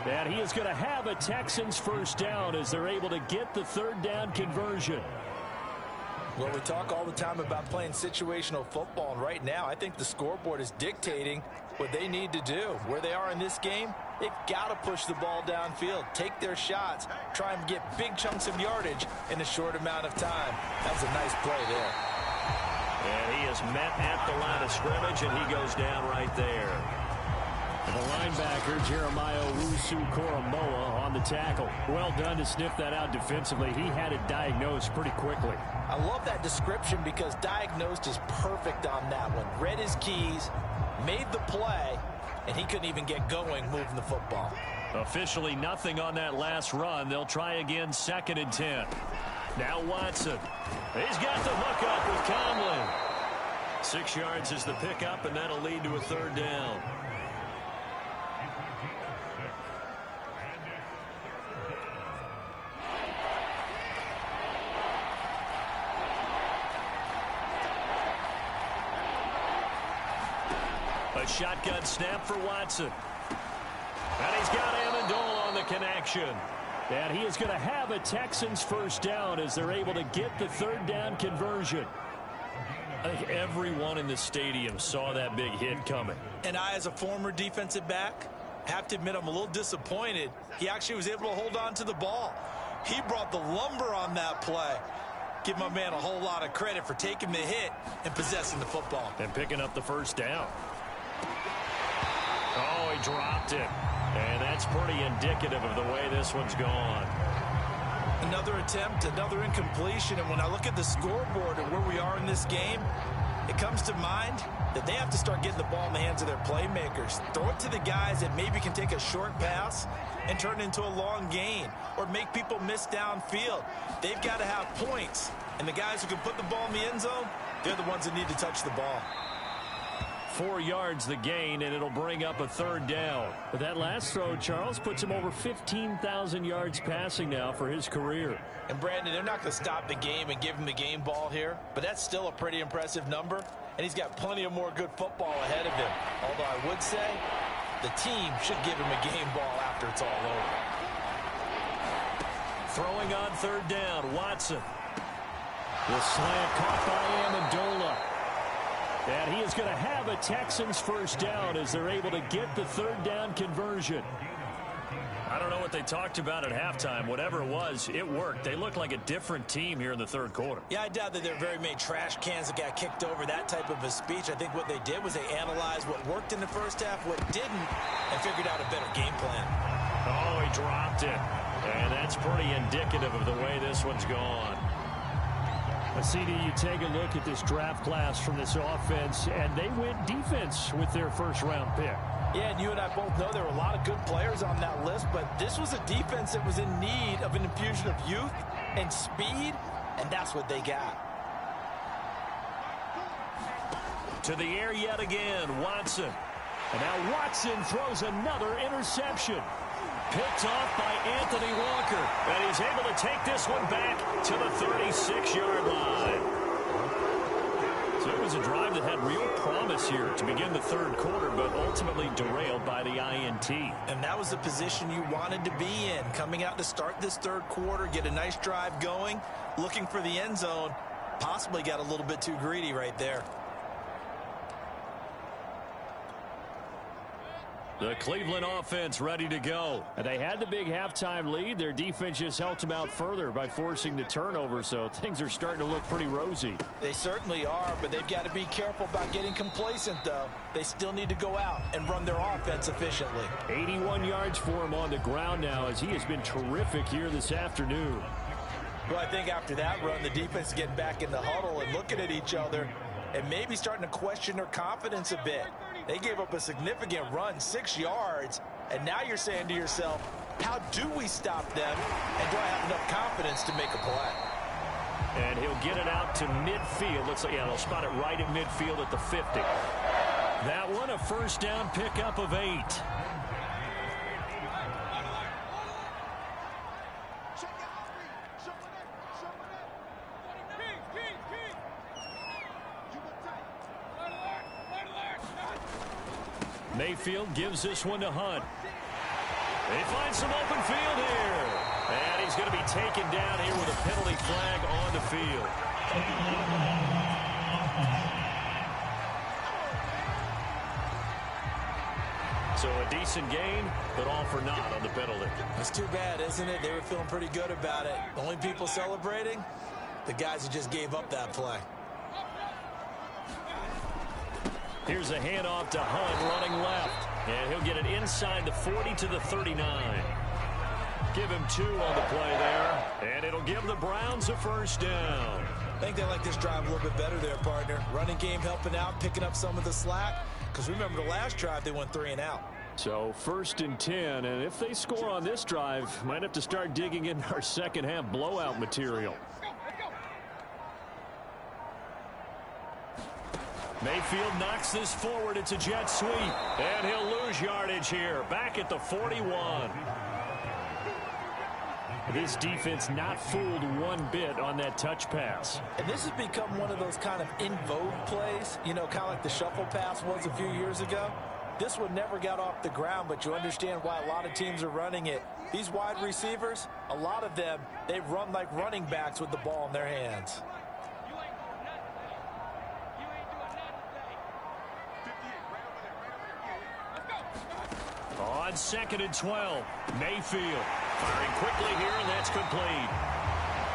And he is going to have a Texans first down as they're able to get the third down conversion. Well, we talk all the time about playing situational football, and right now I think the scoreboard is dictating what they need to do. Where they are in this game, they've got to push the ball downfield, take their shots, try and get big chunks of yardage in a short amount of time. That's a nice play there. And he is met at the line of scrimmage, and he goes down right there. And the linebacker, Jeremiah Owusu-Koramoah, on the tackle. Well done to sniff that out defensively. He had it diagnosed pretty quickly. I love that description because diagnosed is perfect on that one. Read his keys, made the play, and he couldn't even get going moving the football. Officially nothing on that last run. They'll try again, 2nd and 10. Now Watson. He's got the hook up with Conley. 6 yards is the pickup, and that'll lead to a third down. A shotgun snap for Watson. And he's got Amendola on the connection. And he is going to have a Texans first down as they're able to get the third down conversion. I think everyone in the stadium saw that big hit coming. And I, as a former defensive back, have to admit I'm a little disappointed. He actually was able to hold on to the ball. He brought the lumber on that play. Give my man a whole lot of credit for taking the hit and possessing the football. And picking up the first down. Oh, he dropped it. And that's pretty indicative of the way this one's gone. Another attempt, another incompletion. And when I look at the scoreboard and where we are in this game, it comes to mind that they have to start getting the ball in the hands of their playmakers. Throw it to the guys that maybe can take a short pass and turn it into a long gain or make people miss downfield. They've got to have points. And the guys who can put the ball in the end zone, they're the ones that need to touch the ball. 4 yards the gain, and it'll bring up a 3rd down. But that last throw, Charles, puts him over 15,000 yards passing now for his career. And, Brandon, they're not going to stop the game and give him the game ball here, but that's still a pretty impressive number, and he's got plenty of more good football ahead of him. Although I would say the team should give him a game ball after it's all over. Throwing on 3rd down, Watson. The slant caught by Amendola. And he is going to have a Texans 1st down as they're able to get the 3rd down conversion. I don't know what they talked about at halftime. Whatever it was, it worked. They looked like a different team here in the 3rd quarter. Yeah, I doubt that there are very many trash cans that got kicked over, that type of a speech. I think what they did was they analyzed what worked in the first half, what didn't, and figured out a better game plan. Oh, he dropped it. And that's pretty indicative of the way this one's gone. CD, you take a look at this draft class from this offense, and they went defense with their 1st-round pick. Yeah, and you and I both know there were a lot of good players on that list, but this was a defense that was in need of an infusion of youth and speed, and that's what they got. To the air yet again, Watson. And now Watson throws another interception. Picked off by Anthony Walker. And he's able to take this one back to the 36-yard line. So it was a drive that had real promise here to begin the 3rd quarter, but ultimately derailed by the INT. And that was the position you wanted to be in. Coming out to start this 3rd quarter, get a nice drive going, looking for the end zone. Possibly got a little bit too greedy right there. The Cleveland offense ready to go. And they had the big halftime lead. Their defense just helped them out further by forcing the turnover, so things are starting to look pretty rosy. They certainly are, but they've got to be careful about getting complacent, though. They still need to go out and run their offense efficiently. 81 yards for him on the ground now as he has been terrific here this afternoon. Well, I think after that run, the defense is getting back in the huddle and looking at each other and maybe starting to question their confidence a bit. They gave up a significant run, 6 yards, and now you're saying to yourself, how do we stop them, and do I have enough confidence to make a play? And he'll get it out to midfield. Looks like, yeah, they'll spot it right at midfield at the 50. That one, a 1st down pickup of 8. Mayfield gives this one to Hunt. They find some open field here. And he's going to be taken down here with a penalty flag on the field. So a decent gain, but all for naught on the penalty. That's too bad, isn't it? They were feeling pretty good about it. The only people celebrating, the guys who just gave up that play. Here's a handoff to Hunt running left. And he'll get it inside the 40 to the 39. Give him 2 on the play there. And it'll give the Browns a 1st down. I think they like this drive a little bit better there, partner. Running game helping out, picking up some of the slack. Because remember the last drive, they went 3 and out. So 1st and 10. And if they score on this drive, might have to start digging in our second half blowout material. Mayfield knocks this forward. It's a jet sweep. And he'll lose yardage here. Back at the 41. This defense not fooled one bit on that touch pass. And this has become one of those kind of in vogue plays, you know, kind of like the shuffle pass was a few years ago. This one never got off the ground, but you understand why a lot of teams are running it. These wide receivers, a lot of them, they run like running backs with the ball in their hands. On 2nd and 12, Mayfield firing quickly here, and that's complete.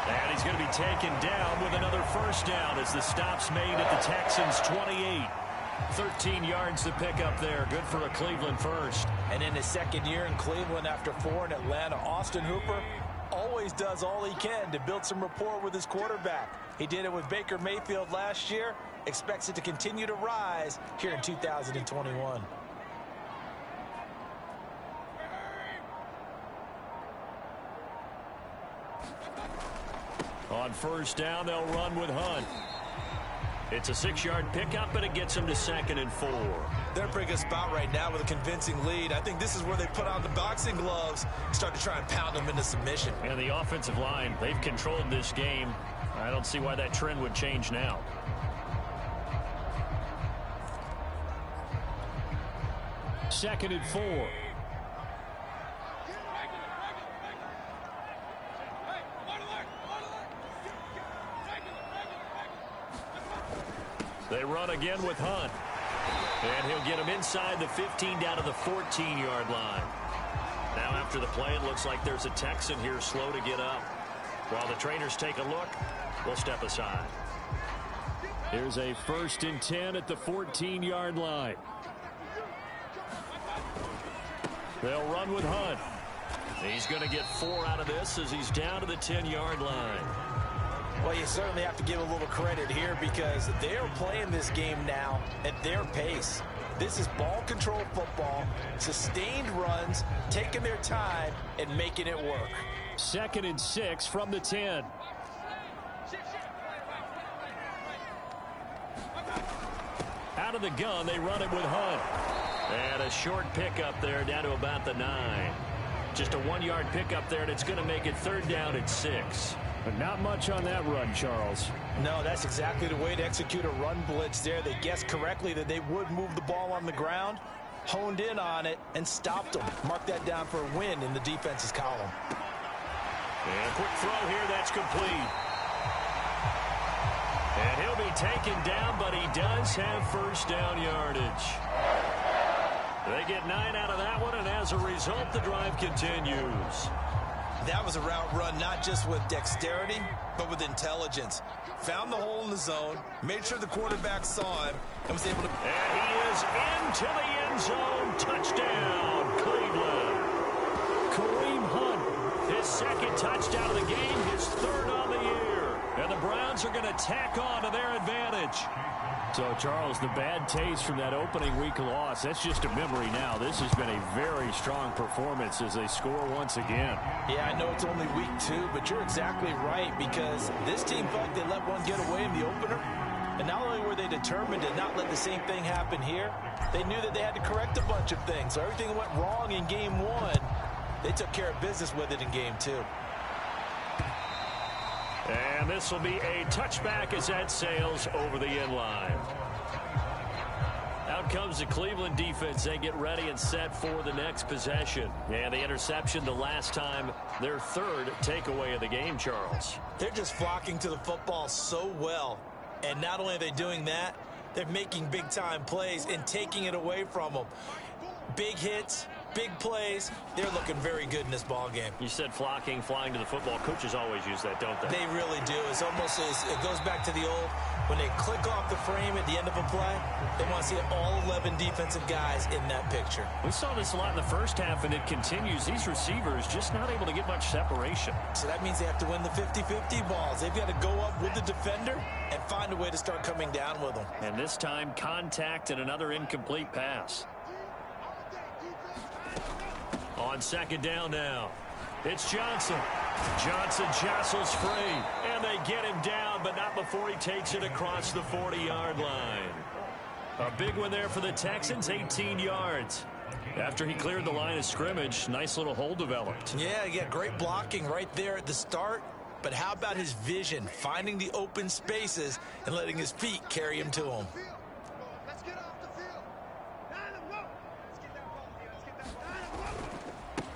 And he's going to be taken down with another 1st down as the stop's made at the Texans' 28. 13 yards to pick up there. Good for a Cleveland 1st. And in his 2nd year in Cleveland after 4 in Atlanta, Austin Hooper always does all he can to build some rapport with his quarterback. He did it with Baker Mayfield last year. Expects it to continue to rise here in 2021. On 1st down, they'll run with Hunt. It's a 6-yard pickup, and it gets them to 2nd and 4. They're in a pretty good spot right now with a convincing lead. I think this is where they put on the boxing gloves and start to try and pound them into submission. And the offensive line, they've controlled this game. I don't see why that trend would change now. Second and 4. They run again with Hunt. And he'll get him inside the 15 down to the 14-yard line. Now after the play, it looks like there's a Texan here slow to get up. While the trainers take a look, we'll step aside. Here's a 1st and 10 at the 14-yard line. They'll run with Hunt. He's going to get 4 out of this as he's down to the 10-yard line. Well, you certainly have to give a little credit here because they're playing this game now at their pace. This is ball control football, sustained runs, taking their time and making it work. 2nd and 6 from the 10. Out of the gun, they run it with Hunt. And a short pickup there down to about the 9. Just a 1-yard pickup there, and it's going to make it 3rd down at 6. But not much on that run, Charles. No, that's exactly the way to execute a run blitz there. They guessed correctly that they would move the ball on the ground, honed in on it, and stopped them. Mark that down for a win in the defense's column. And quick throw here, that's complete. And he'll be taken down, but he does have 1st down yardage. They get 9 out of that one, and as a result, the drive continues. That was a route run not just with dexterity, but with intelligence. Found the hole in the zone, made sure the quarterback saw him, and was able to... And he is into the end zone. Touchdown, Cleveland. Kareem Hunt, his 2nd touchdown of the game, his 3rd on the year. And the Browns are going to tack on to their advantage. So, Charles, the bad taste from that opening week loss, that's just a memory now. This has been a very strong performance as they score once again. Yeah, I know it's only week 2, but you're exactly right because this team felt like they let one get away in the opener. And not only were they determined to not let the same thing happen here, they knew that they had to correct a bunch of things. So everything that went wrong in game 1, they took care of business with it in game 2. And this will be a touchback as that sails over the end line. Out comes the Cleveland defense. They get ready and set for the next possession. And the interception the last time, their 3rd takeaway of the game, Charles. They're just flocking to the football so well. And not only are they doing that, they're making big-time plays and taking it away from them. Big hits, big plays. They're looking very good in this ball game. You said flocking, flying to the football. Coaches always use that, don't they? They really do. It's almost as it goes back to the old, when they click off the frame at the end of a play, they want to see all 11 defensive guys in that picture. We saw this a lot in the first half, and it continues. These receivers just not able to get much separation. So that means they have to win the 50-50 balls. They've got to go up with the defender and find a way to start coming down with them. And this time, contact and another incomplete pass. On 2nd down now, it's Johnson. Johnson jostles free, and they get him down, but not before he takes it across the 40-yard line. A big one there for the Texans, 18 yards. After he cleared the line of scrimmage, nice little hole developed. Yeah, great blocking right there at the start. But how about his vision, finding the open spaces and letting his feet carry him to him?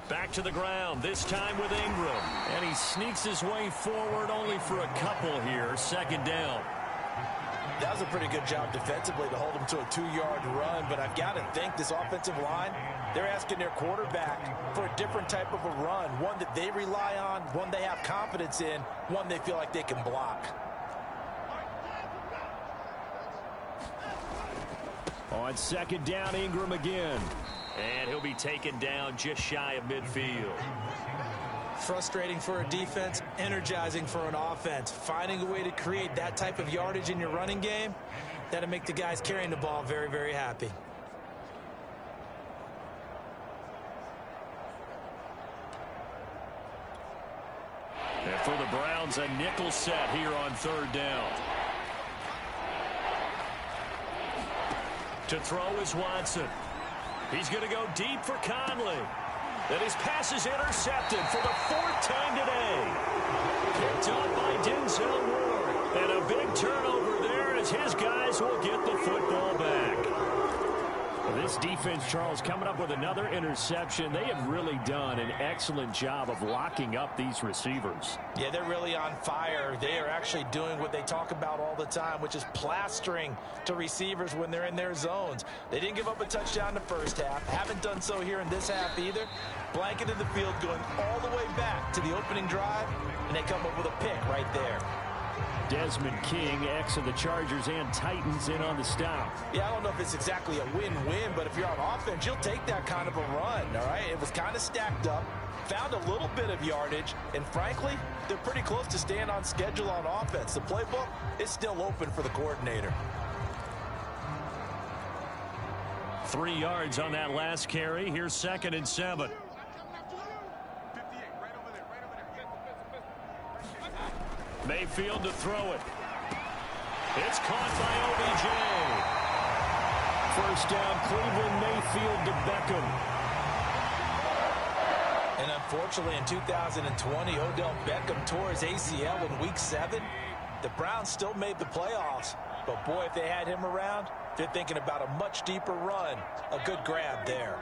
Back to the ground, this time with Ingram. And he sneaks his way forward only for a couple here. 2nd down. That was a pretty good job defensively to hold him to a 2-yard run, but I've got to think this offensive line, they're asking their quarterback for a different type of a run, one that they rely on, one they have confidence in, one they feel like they can block. On 2nd down, Ingram again. And he'll be taken down just shy of midfield. Frustrating for a defense, energizing for an offense. Finding a way to create that type of yardage in your running game, that'll make the guys carrying the ball very, very happy. And for the Browns, a nickel set here on 3rd down. To throw is Watson. He's going to go deep for Conley. And his pass is intercepted for the 4th time today. Picked up by Denzel Ward. And a big turnover there as his guys will get the football back. This defense, Charles, coming up with another interception. They have really done an excellent job of locking up these receivers. Yeah, they're really on fire. They are actually doing what they talk about all the time, which is plastering to receivers when they're in their zones. They didn't give up a touchdown in the first half. Haven't done so here in this half either. Blanketed the field going all the way back to the opening drive, and they come up with a pick right there. Desmond King, ex of the Chargers and Titans, in on the stop. Yeah, I don't know if it's exactly a win-win, but if you're on offense, you'll take that kind of a run, all right? It was kind of stacked up, found a little bit of yardage, and frankly, they're pretty close to staying on schedule on offense. The playbook is still open for the coordinator. 3 yards on that last carry. Here's 2nd and 7. Mayfield to throw it. It's caught by OBJ. First down, Cleveland. Mayfield to Beckham. And unfortunately, in 2020, Odell Beckham tore his ACL in Week 7. The Browns still made the playoffs. But, boy, if they had him around, they're thinking about a much deeper run. A good grab there.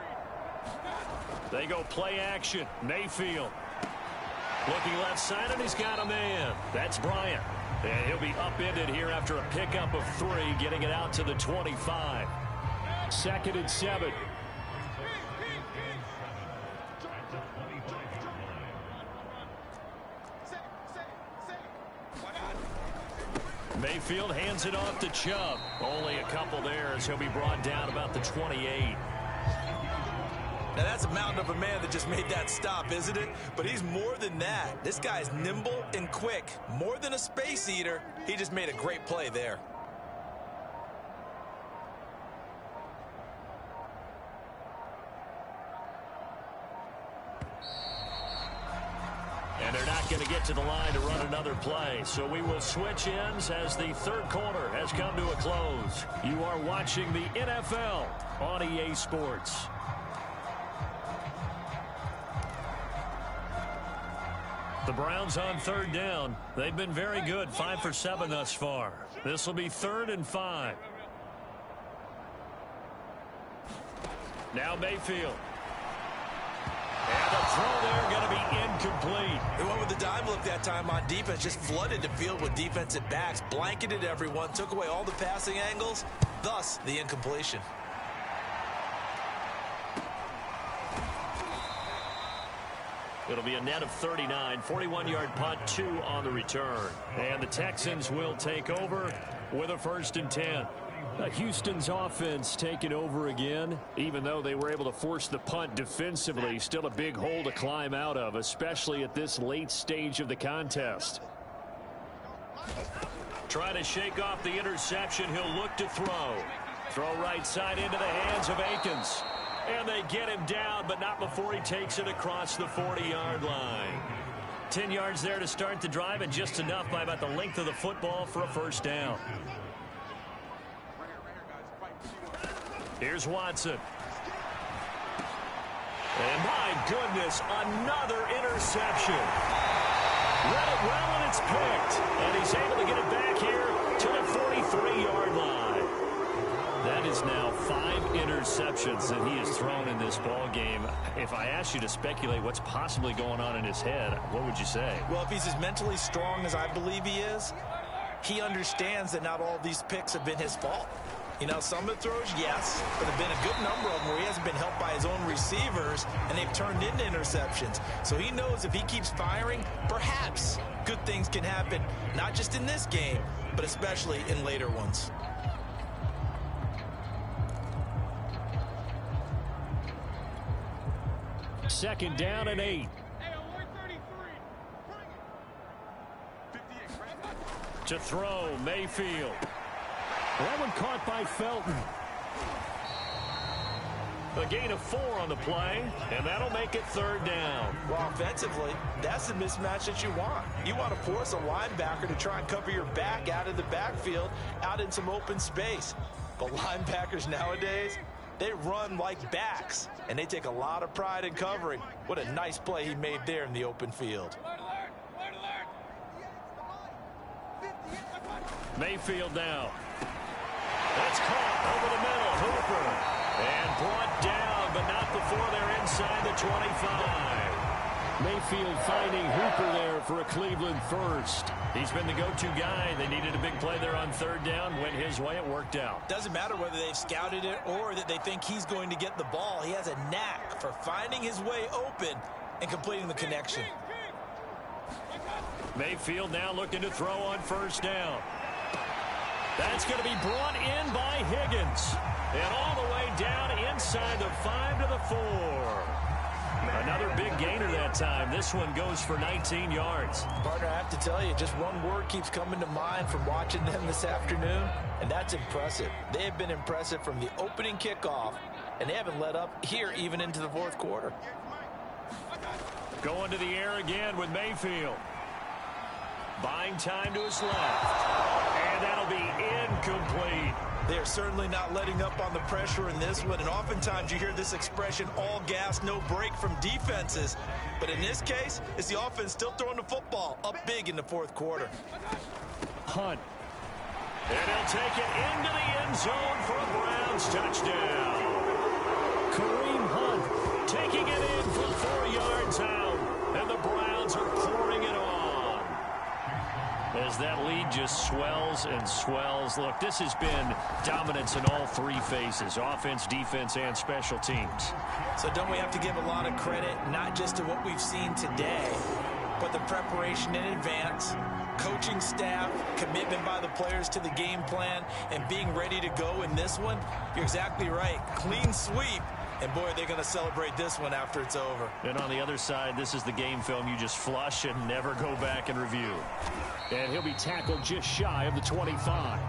They go play action. Mayfield. Looking left side, and he's got a man. That's Bryant. And he'll be upended here after a pickup of 3, getting it out to the 25. 2nd and 7. Mayfield hands it off to Chubb. Only a couple there as he'll be brought down about the 28. Now, that's a mountain of a man that just made that stop, isn't it? But he's more than that. This guy's nimble and quick. More than a space eater, he just made a great play there. And they're not going to get to the line to run another play. So we will switch ends as the 3rd quarter has come to a close. You are watching the NFL on EA Sports. The Browns on 3rd down. They've been very good, 5 for 7 thus far. This will be 3rd and 5. Now Mayfield. And the throw there going to be incomplete. They went with the dime look that time on defense, just flooded the field with defensive backs, blanketed everyone, took away all the passing angles, thus the incompletion. It'll be a net of 39, 41-yard punt, 2 on the return. And the Texans will take over with a 1st and 10. Houston's offense taking over again. Even though they were able to force the punt defensively, still a big hole to climb out of, especially at this late stage of the contest. Trying to shake off the interception. He'll look to throw. Throw right side into the hands of Akins. And they get him down, but not before he takes it across the 40-yard line. 10 yards there to start the drive, and just enough by about the length of the football for a 1st down. Here's Watson. And my goodness, another interception. Read it well, and it's picked. And he's able to get it back here to the 43-yard line. That is now 5 interceptions that he has thrown in this ball game. If I asked you to speculate what's possibly going on in his head, what would you say? Well, if he's as mentally strong as I believe he is, he understands that not all of these picks have been his fault. You know, some of the throws, yes, but there have been a good number of them where he hasn't been helped by his own receivers, and they've turned into interceptions. So he knows if he keeps firing, perhaps good things can happen, not just in this game, but especially in later ones. Second down and 8. To throw, Mayfield. That one caught by Felton. A gain of 4 on the play, and that'll make it 3rd down. Well, offensively, that's the mismatch that you want. You want to force a linebacker to try and cover your back out of the backfield, out in some open space. But linebackers nowadays, they run like backs, and they take a lot of pride in covering. What a nice play he made there in the open field. Mayfield now. That's caught over the middle. Hooper. And brought down, but not before they're inside the 25. Mayfield finding Hooper there for a Cleveland first. He's been the go-to guy. They needed a big play there on third down. Went his way. It worked out. Doesn't matter whether they've scouted it or that they think he's going to get the ball. He has a knack for finding his way open and completing the connection. Mayfield now looking to throw on first down. That's going to be brought in by Higgins. And all the way down inside the 5 to the 4. Another big gainer that time. This one goes for 19 yards. Partner, I have to tell you, just one word keeps coming to mind from watching them this afternoon, and that's impressive. They have been impressive from the opening kickoff, and they haven't let up here even into the fourth quarter. Going to the air again with Mayfield. Buying time to his left. And that'll be incomplete. They're certainly not letting up on the pressure in this one, and oftentimes you hear this expression, all gas, no break from defenses. But in this case, it's the offense still throwing the football up big in the fourth quarter. Hunt. And he'll take it into the end zone for a Browns touchdown. Kareem Hunt taking it in from 4 yards out. And the Browns are pouring it on. As that lead just swells and swells. Look, this has been dominance in all three phases, offense, defense, and special teams. So don't we have to give a lot of credit, not just to what we've seen today, but the preparation in advance, coaching staff, commitment by the players to the game plan, and being ready to go in this one? You're exactly right. Clean sweep. And, boy, they're going to celebrate this one after it's over. And on the other side, this is the game film you just flush and never go back and review. And he'll be tackled just shy of the 25.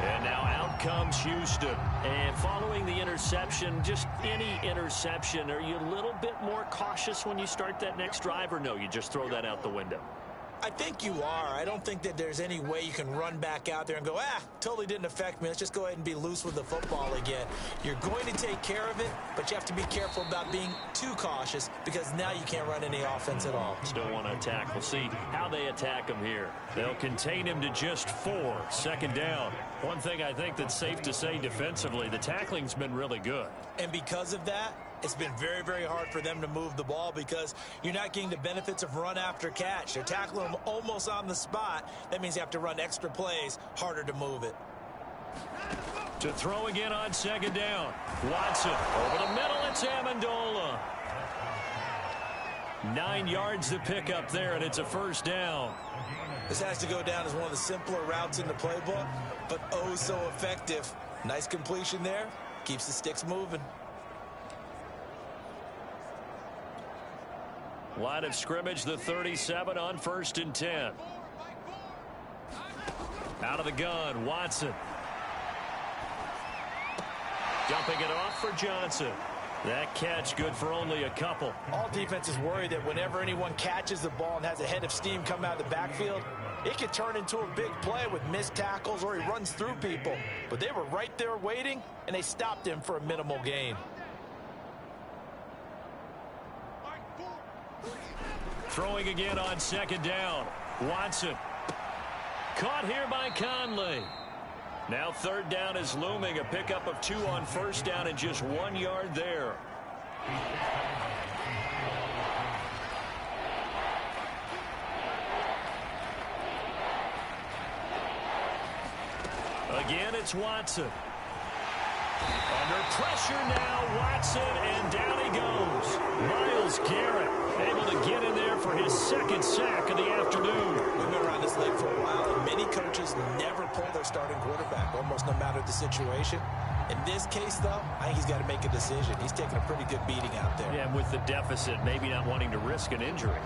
And now out comes Houston. And following the interception, just any interception, are you a little bit more cautious when you start that next drive, or no, you just throw that out the window? I think you are. I don't think that there's any way you can run back out there and go, totally didn't affect me. Let's just go ahead and be loose with the football again. You're going to take care of it, but you have to be careful about being too cautious because now you can't run any offense at all. Still want to attack. We'll see how they attack him here. They'll contain him to just 4. Second down. One thing I think that's safe to say defensively, the tackling's been really good. And because of that, it's been very, very hard for them to move the ball because you're not getting the benefits of run after catch. They're tackling them almost on the spot. That means you have to run extra plays, harder to move it. To throw again on second down. Watson over the middle. It's Amendola. 9 yards to pick up there, and it's a first down. This has to go down as one of the simpler routes in the playbook, but oh so effective. Nice completion there. Keeps the sticks moving. Line of scrimmage, the 37 on 1st and 10. Out of the gun, Watson. Dumping it off for Johnson. That catch good for only a couple. All defenses worry that whenever anyone catches the ball and has a head of steam come out of the backfield, it could turn into a big play with missed tackles or he runs through people. But they were right there waiting, and they stopped him for a minimal gain. Throwing again on second down. Watson. Caught here by Conley. Now third down is looming. A pickup of 2 on first down and just 1 yard there. Again, it's Watson. Under pressure now, Watson, and down he goes. Myles Garrett able to get in there for his second sack of the afternoon. We've been around this league for a while, and many coaches never pull their starting quarterback, almost no matter the situation. In this case, though, I think he's got to make a decision. He's taking a pretty good beating out there. Yeah, with the deficit, maybe not wanting to risk an injury.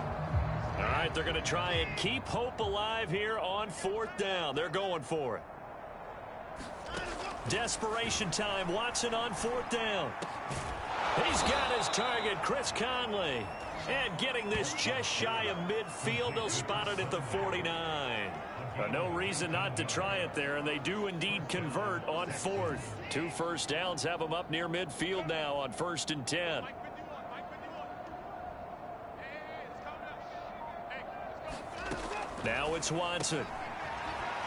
All right, they're going to try and keep hope alive here on 4th down. They're going for it. Desperation time. Watson on 4th down. He's got his target, Chris Conley. And getting this just shy of midfield, they'll spot it at the 49. No reason not to try it there, and they do indeed convert on 4th. 2 first downs have them up near midfield now on 1st and 10. Now it's Watson.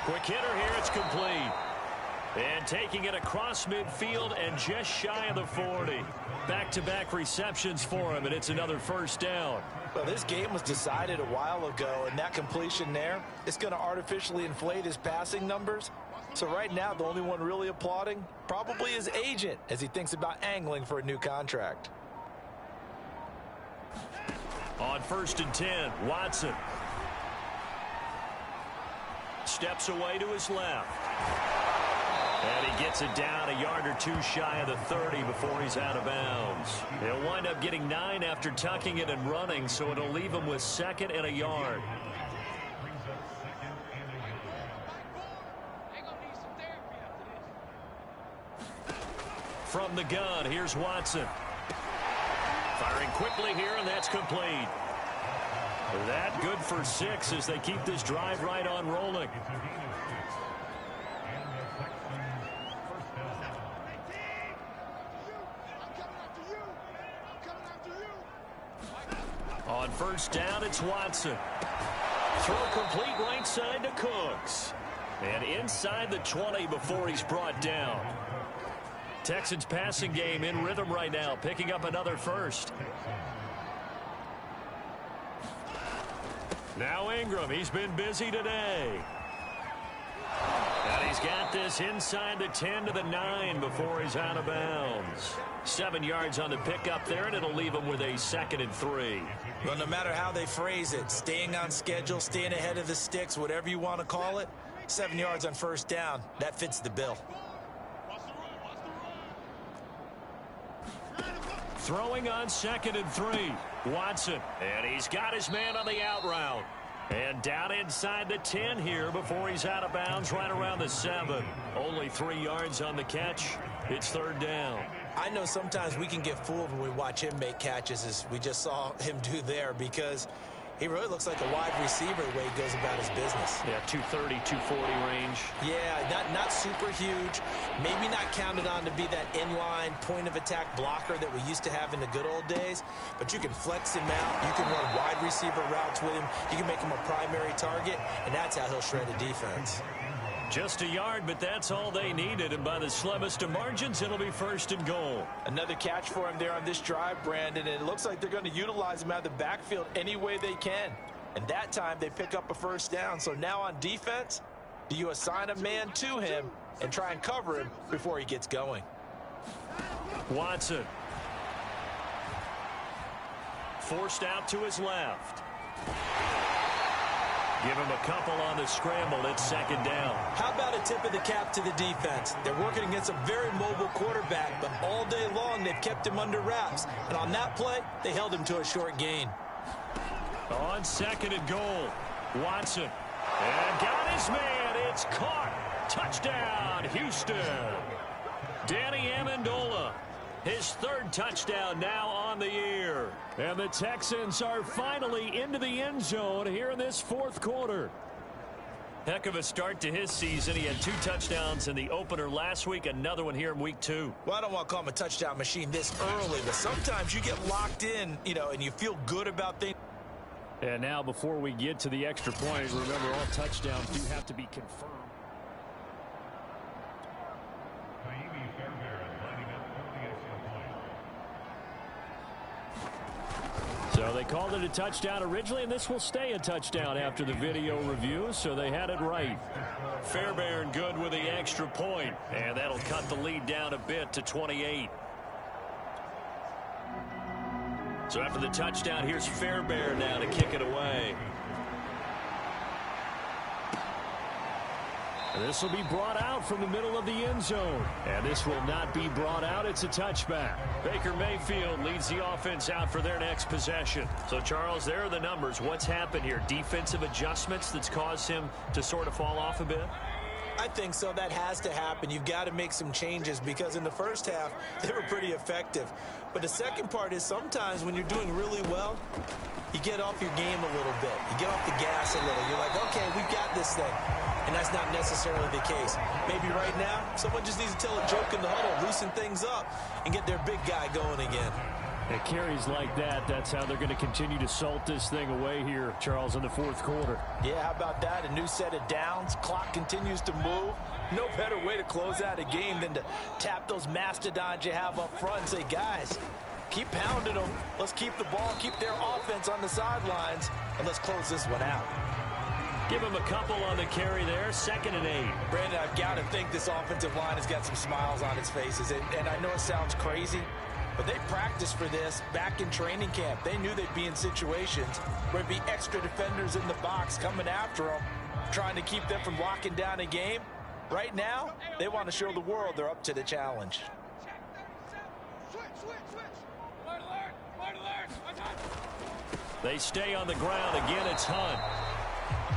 Quick hitter here, it's complete. And taking it across midfield and just shy of the 40. Back-to-back receptions for him, and it's another first down. Well, this game was decided a while ago, and that completion there is going to artificially inflate his passing numbers. So right now, the only one really applauding probably his agent as he thinks about angling for a new contract. On 1st and 10, Watson. Steps away to his left. And he gets it down a yard or 2 shy of the 30 before he's out of bounds. He'll wind up getting 9 after tucking it and running, so it'll leave him with 2nd and a yard. From the gun, here's Watson. Firing quickly here, and that's complete. That good for 6 as they keep this drive right on rolling. On 1st down, it's Watson. Throw complete right side to Cooks. And inside the 20 before he's brought down. Texans passing game in rhythm right now, picking up another first. Now Ingram, he's been busy today. And he's got this inside the 10 to the 9 before he's out of bounds. 7 yards on the pickup there, and it'll leave him with a 2nd and 3. Well, no matter how they phrase it, staying on schedule, staying ahead of the sticks, whatever you want to call it, 7 yards on 1st down, that fits the bill. Throwing on 2nd and 3. Watson. And he's got his man on the out route. And down inside the 10 here before he's out of bounds right around the 7. Only 3 yards on the catch. It's 3rd down. I know sometimes we can get fooled when we watch him make catches, as we just saw him do there, because he really looks like a wide receiver the way he goes about his business. Yeah, 230, 240 range. Yeah, not super huge. Maybe not counted on to be that inline point-of-attack blocker that we used to have in the good old days. But you can flex him out. You can run wide receiver routes with him. You can make him a primary target, and that's how he'll shred a defense. Just a yard, but that's all they needed. And by the slimmest of margins, it'll be 1st and goal. Another catch for him there on this drive, Brandon. And it looks like they're going to utilize him out of the backfield any way they can. And that time, they pick up a 1st down. So now on defense, do you assign a man to him and try and cover him before he gets going? Watson. Forced out to his left. Give him a couple on the scramble. It's 2nd down. How about a tip of the cap to the defense? They're working against a very mobile quarterback, but all day long they've kept him under wraps. And on that play, they held him to a short gain. On 2nd and goal, Watson. And got his man. It's caught. Touchdown, Houston. Danny Amendola. His 3rd touchdown now on the year. And the Texans are finally into the end zone here in this 4th quarter. Heck of a start to his season. He had 2 touchdowns in the opener last week, another one here in week 2. Well, I don't want to call him a touchdown machine this early, but sometimes you get locked in, and you feel good about things. And now before we get to the extra point, remember all touchdowns do have to be confirmed. So they called it a touchdown originally, and this will stay a touchdown after the video review, so they had it right. Fairbairn good with the extra point, and that'll cut the lead down a bit to 28. So after the touchdown, here's Fairbairn now to kick it away. And this will be brought out from the middle of the end zone. And this will not be brought out. It's a touchback. Baker Mayfield leads the offense out for their next possession. So, Charles, there are the numbers. What's happened here? Defensive adjustments that's caused him to sort of fall off a bit? I think so. That has to happen. You've got to make some changes because in the first half, they were pretty effective. But the second part is sometimes when you're doing really well, you get off your game a little bit. You get off the gas a little. You're like, okay, we've got this thing. And that's not necessarily the case. Maybe right now, someone just needs to tell a joke in the huddle, loosen things up, and get their big guy going again. It carries like that. That's how they're going to continue to salt this thing away here, Charles, in the fourth quarter. Yeah, how about that? A new set of downs. Clock continues to move. No better way to close out a game than to tap those mastodons you have up front and say, guys, keep pounding them. Let's keep the ball, keep their offense on the sidelines, and let's close this one out. Give him a couple on the carry there, 2nd and 8. Brandon, I've got to think this offensive line has got some smiles on its faces. And I know it sounds crazy, but they practiced for this back in training camp. They knew they'd be in situations where there'd be extra defenders in the box coming after them, trying to keep them from locking down a game. Right now, they want to show the world they're up to the challenge. They stay on the ground. Again, it's Hunt.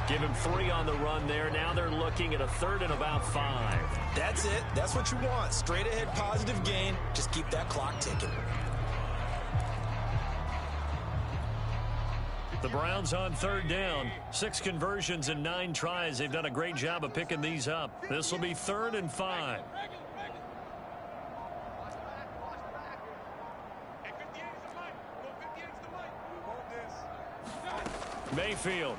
Give him 3 on the run there. Now they're looking at a 3rd and about 5. That's it. That's what you want. Straight ahead positive gain. Just keep that clock ticking. The Browns on 3rd down. 6 conversions and 9 tries. They've done a great job of picking these up. This will be 3rd and 5. Mayfield.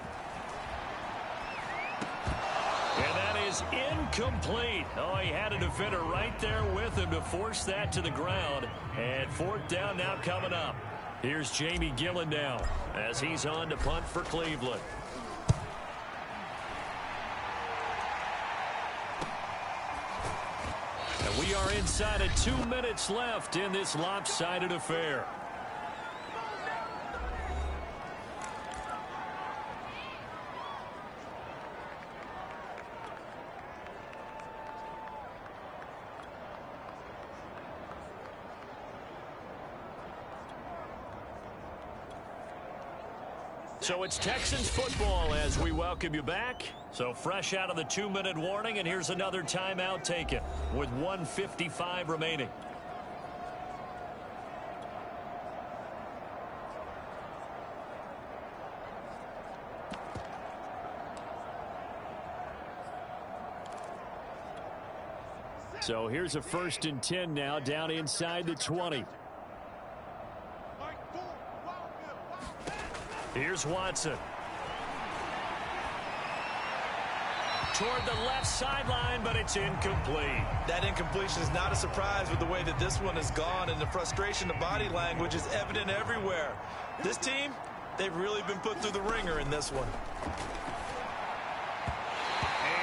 And that is incomplete. Oh, he had a defender right there with him to force that to the ground. And 4th down now coming up. Here's Jamie Gillen now as he's on to punt for Cleveland. And we are inside of 2 minutes left in this lopsided affair. So it's Texans football as we welcome you back. So fresh out of the 2-minute warning, and here's another timeout taken with 1:55 remaining. So here's a 1st and 10 now down inside the 20. Here's Watson. Toward the left sideline, but it's incomplete. That incompletion is not a surprise with the way that this one has gone, and the frustration, the body language is evident everywhere. This team, they've really been put through the ringer in this one.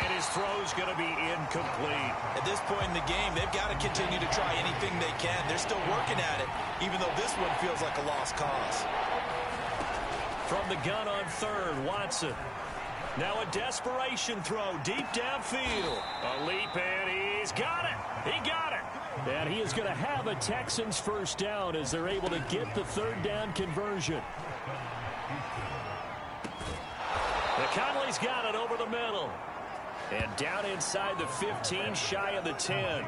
And his throw's going to be incomplete. At this point in the game, they've got to continue to try anything they can. They're still working at it, even though this one feels like a lost cause. From the gun on 3rd, Watson. Now a desperation throw deep downfield. A leap, and he's got it. He got it. And he is going to have a Texans 1st down as they're able to get the 3rd down conversion. McConnelly's got it over the middle. And down inside the 15, shy of the 10.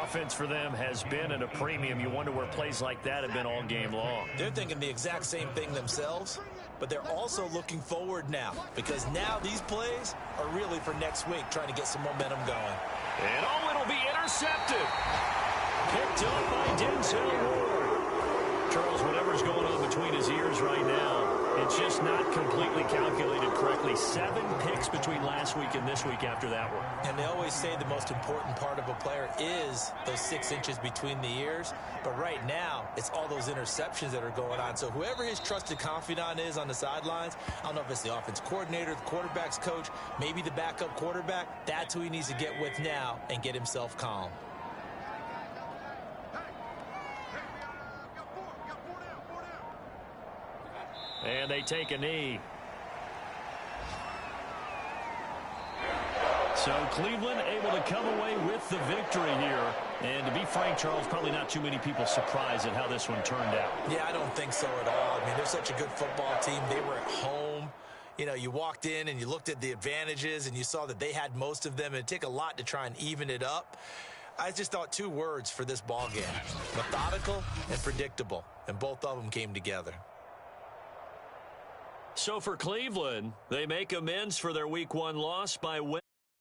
Offense for them has been at a premium. You wonder where plays like that have been all game long. They're thinking the exact same thing themselves, but they're also looking forward now because now these plays are really for next week, trying to get some momentum going. And it'll be intercepted. Picked up by Denzel Ward. Charles, whatever's going on between his ears right now, it's just not completely calculated correctly. 7 picks between last week and this week after that one. And they always say the most important part of a player is those 6 inches between the ears. But right now, it's all those interceptions that are going on. So whoever his trusted confidant is on the sidelines, I don't know if it's the offense coordinator, the quarterback's coach, maybe the backup quarterback, that's who he needs to get with now and get himself calm. And they take a knee. So Cleveland able to come away with the victory here. And to be frank, Charles, probably not too many people surprised at how this one turned out. Yeah, I don't think so at all. I mean, they're such a good football team. They were at home. you know, you walked in and you looked at the advantages and you saw that they had most of them, and it'd take a lot to try and even it up. I just thought 2 words for this ball game: methodical and predictable, and both of them came together. So for Cleveland, they make amends for their Week 1 loss by winning.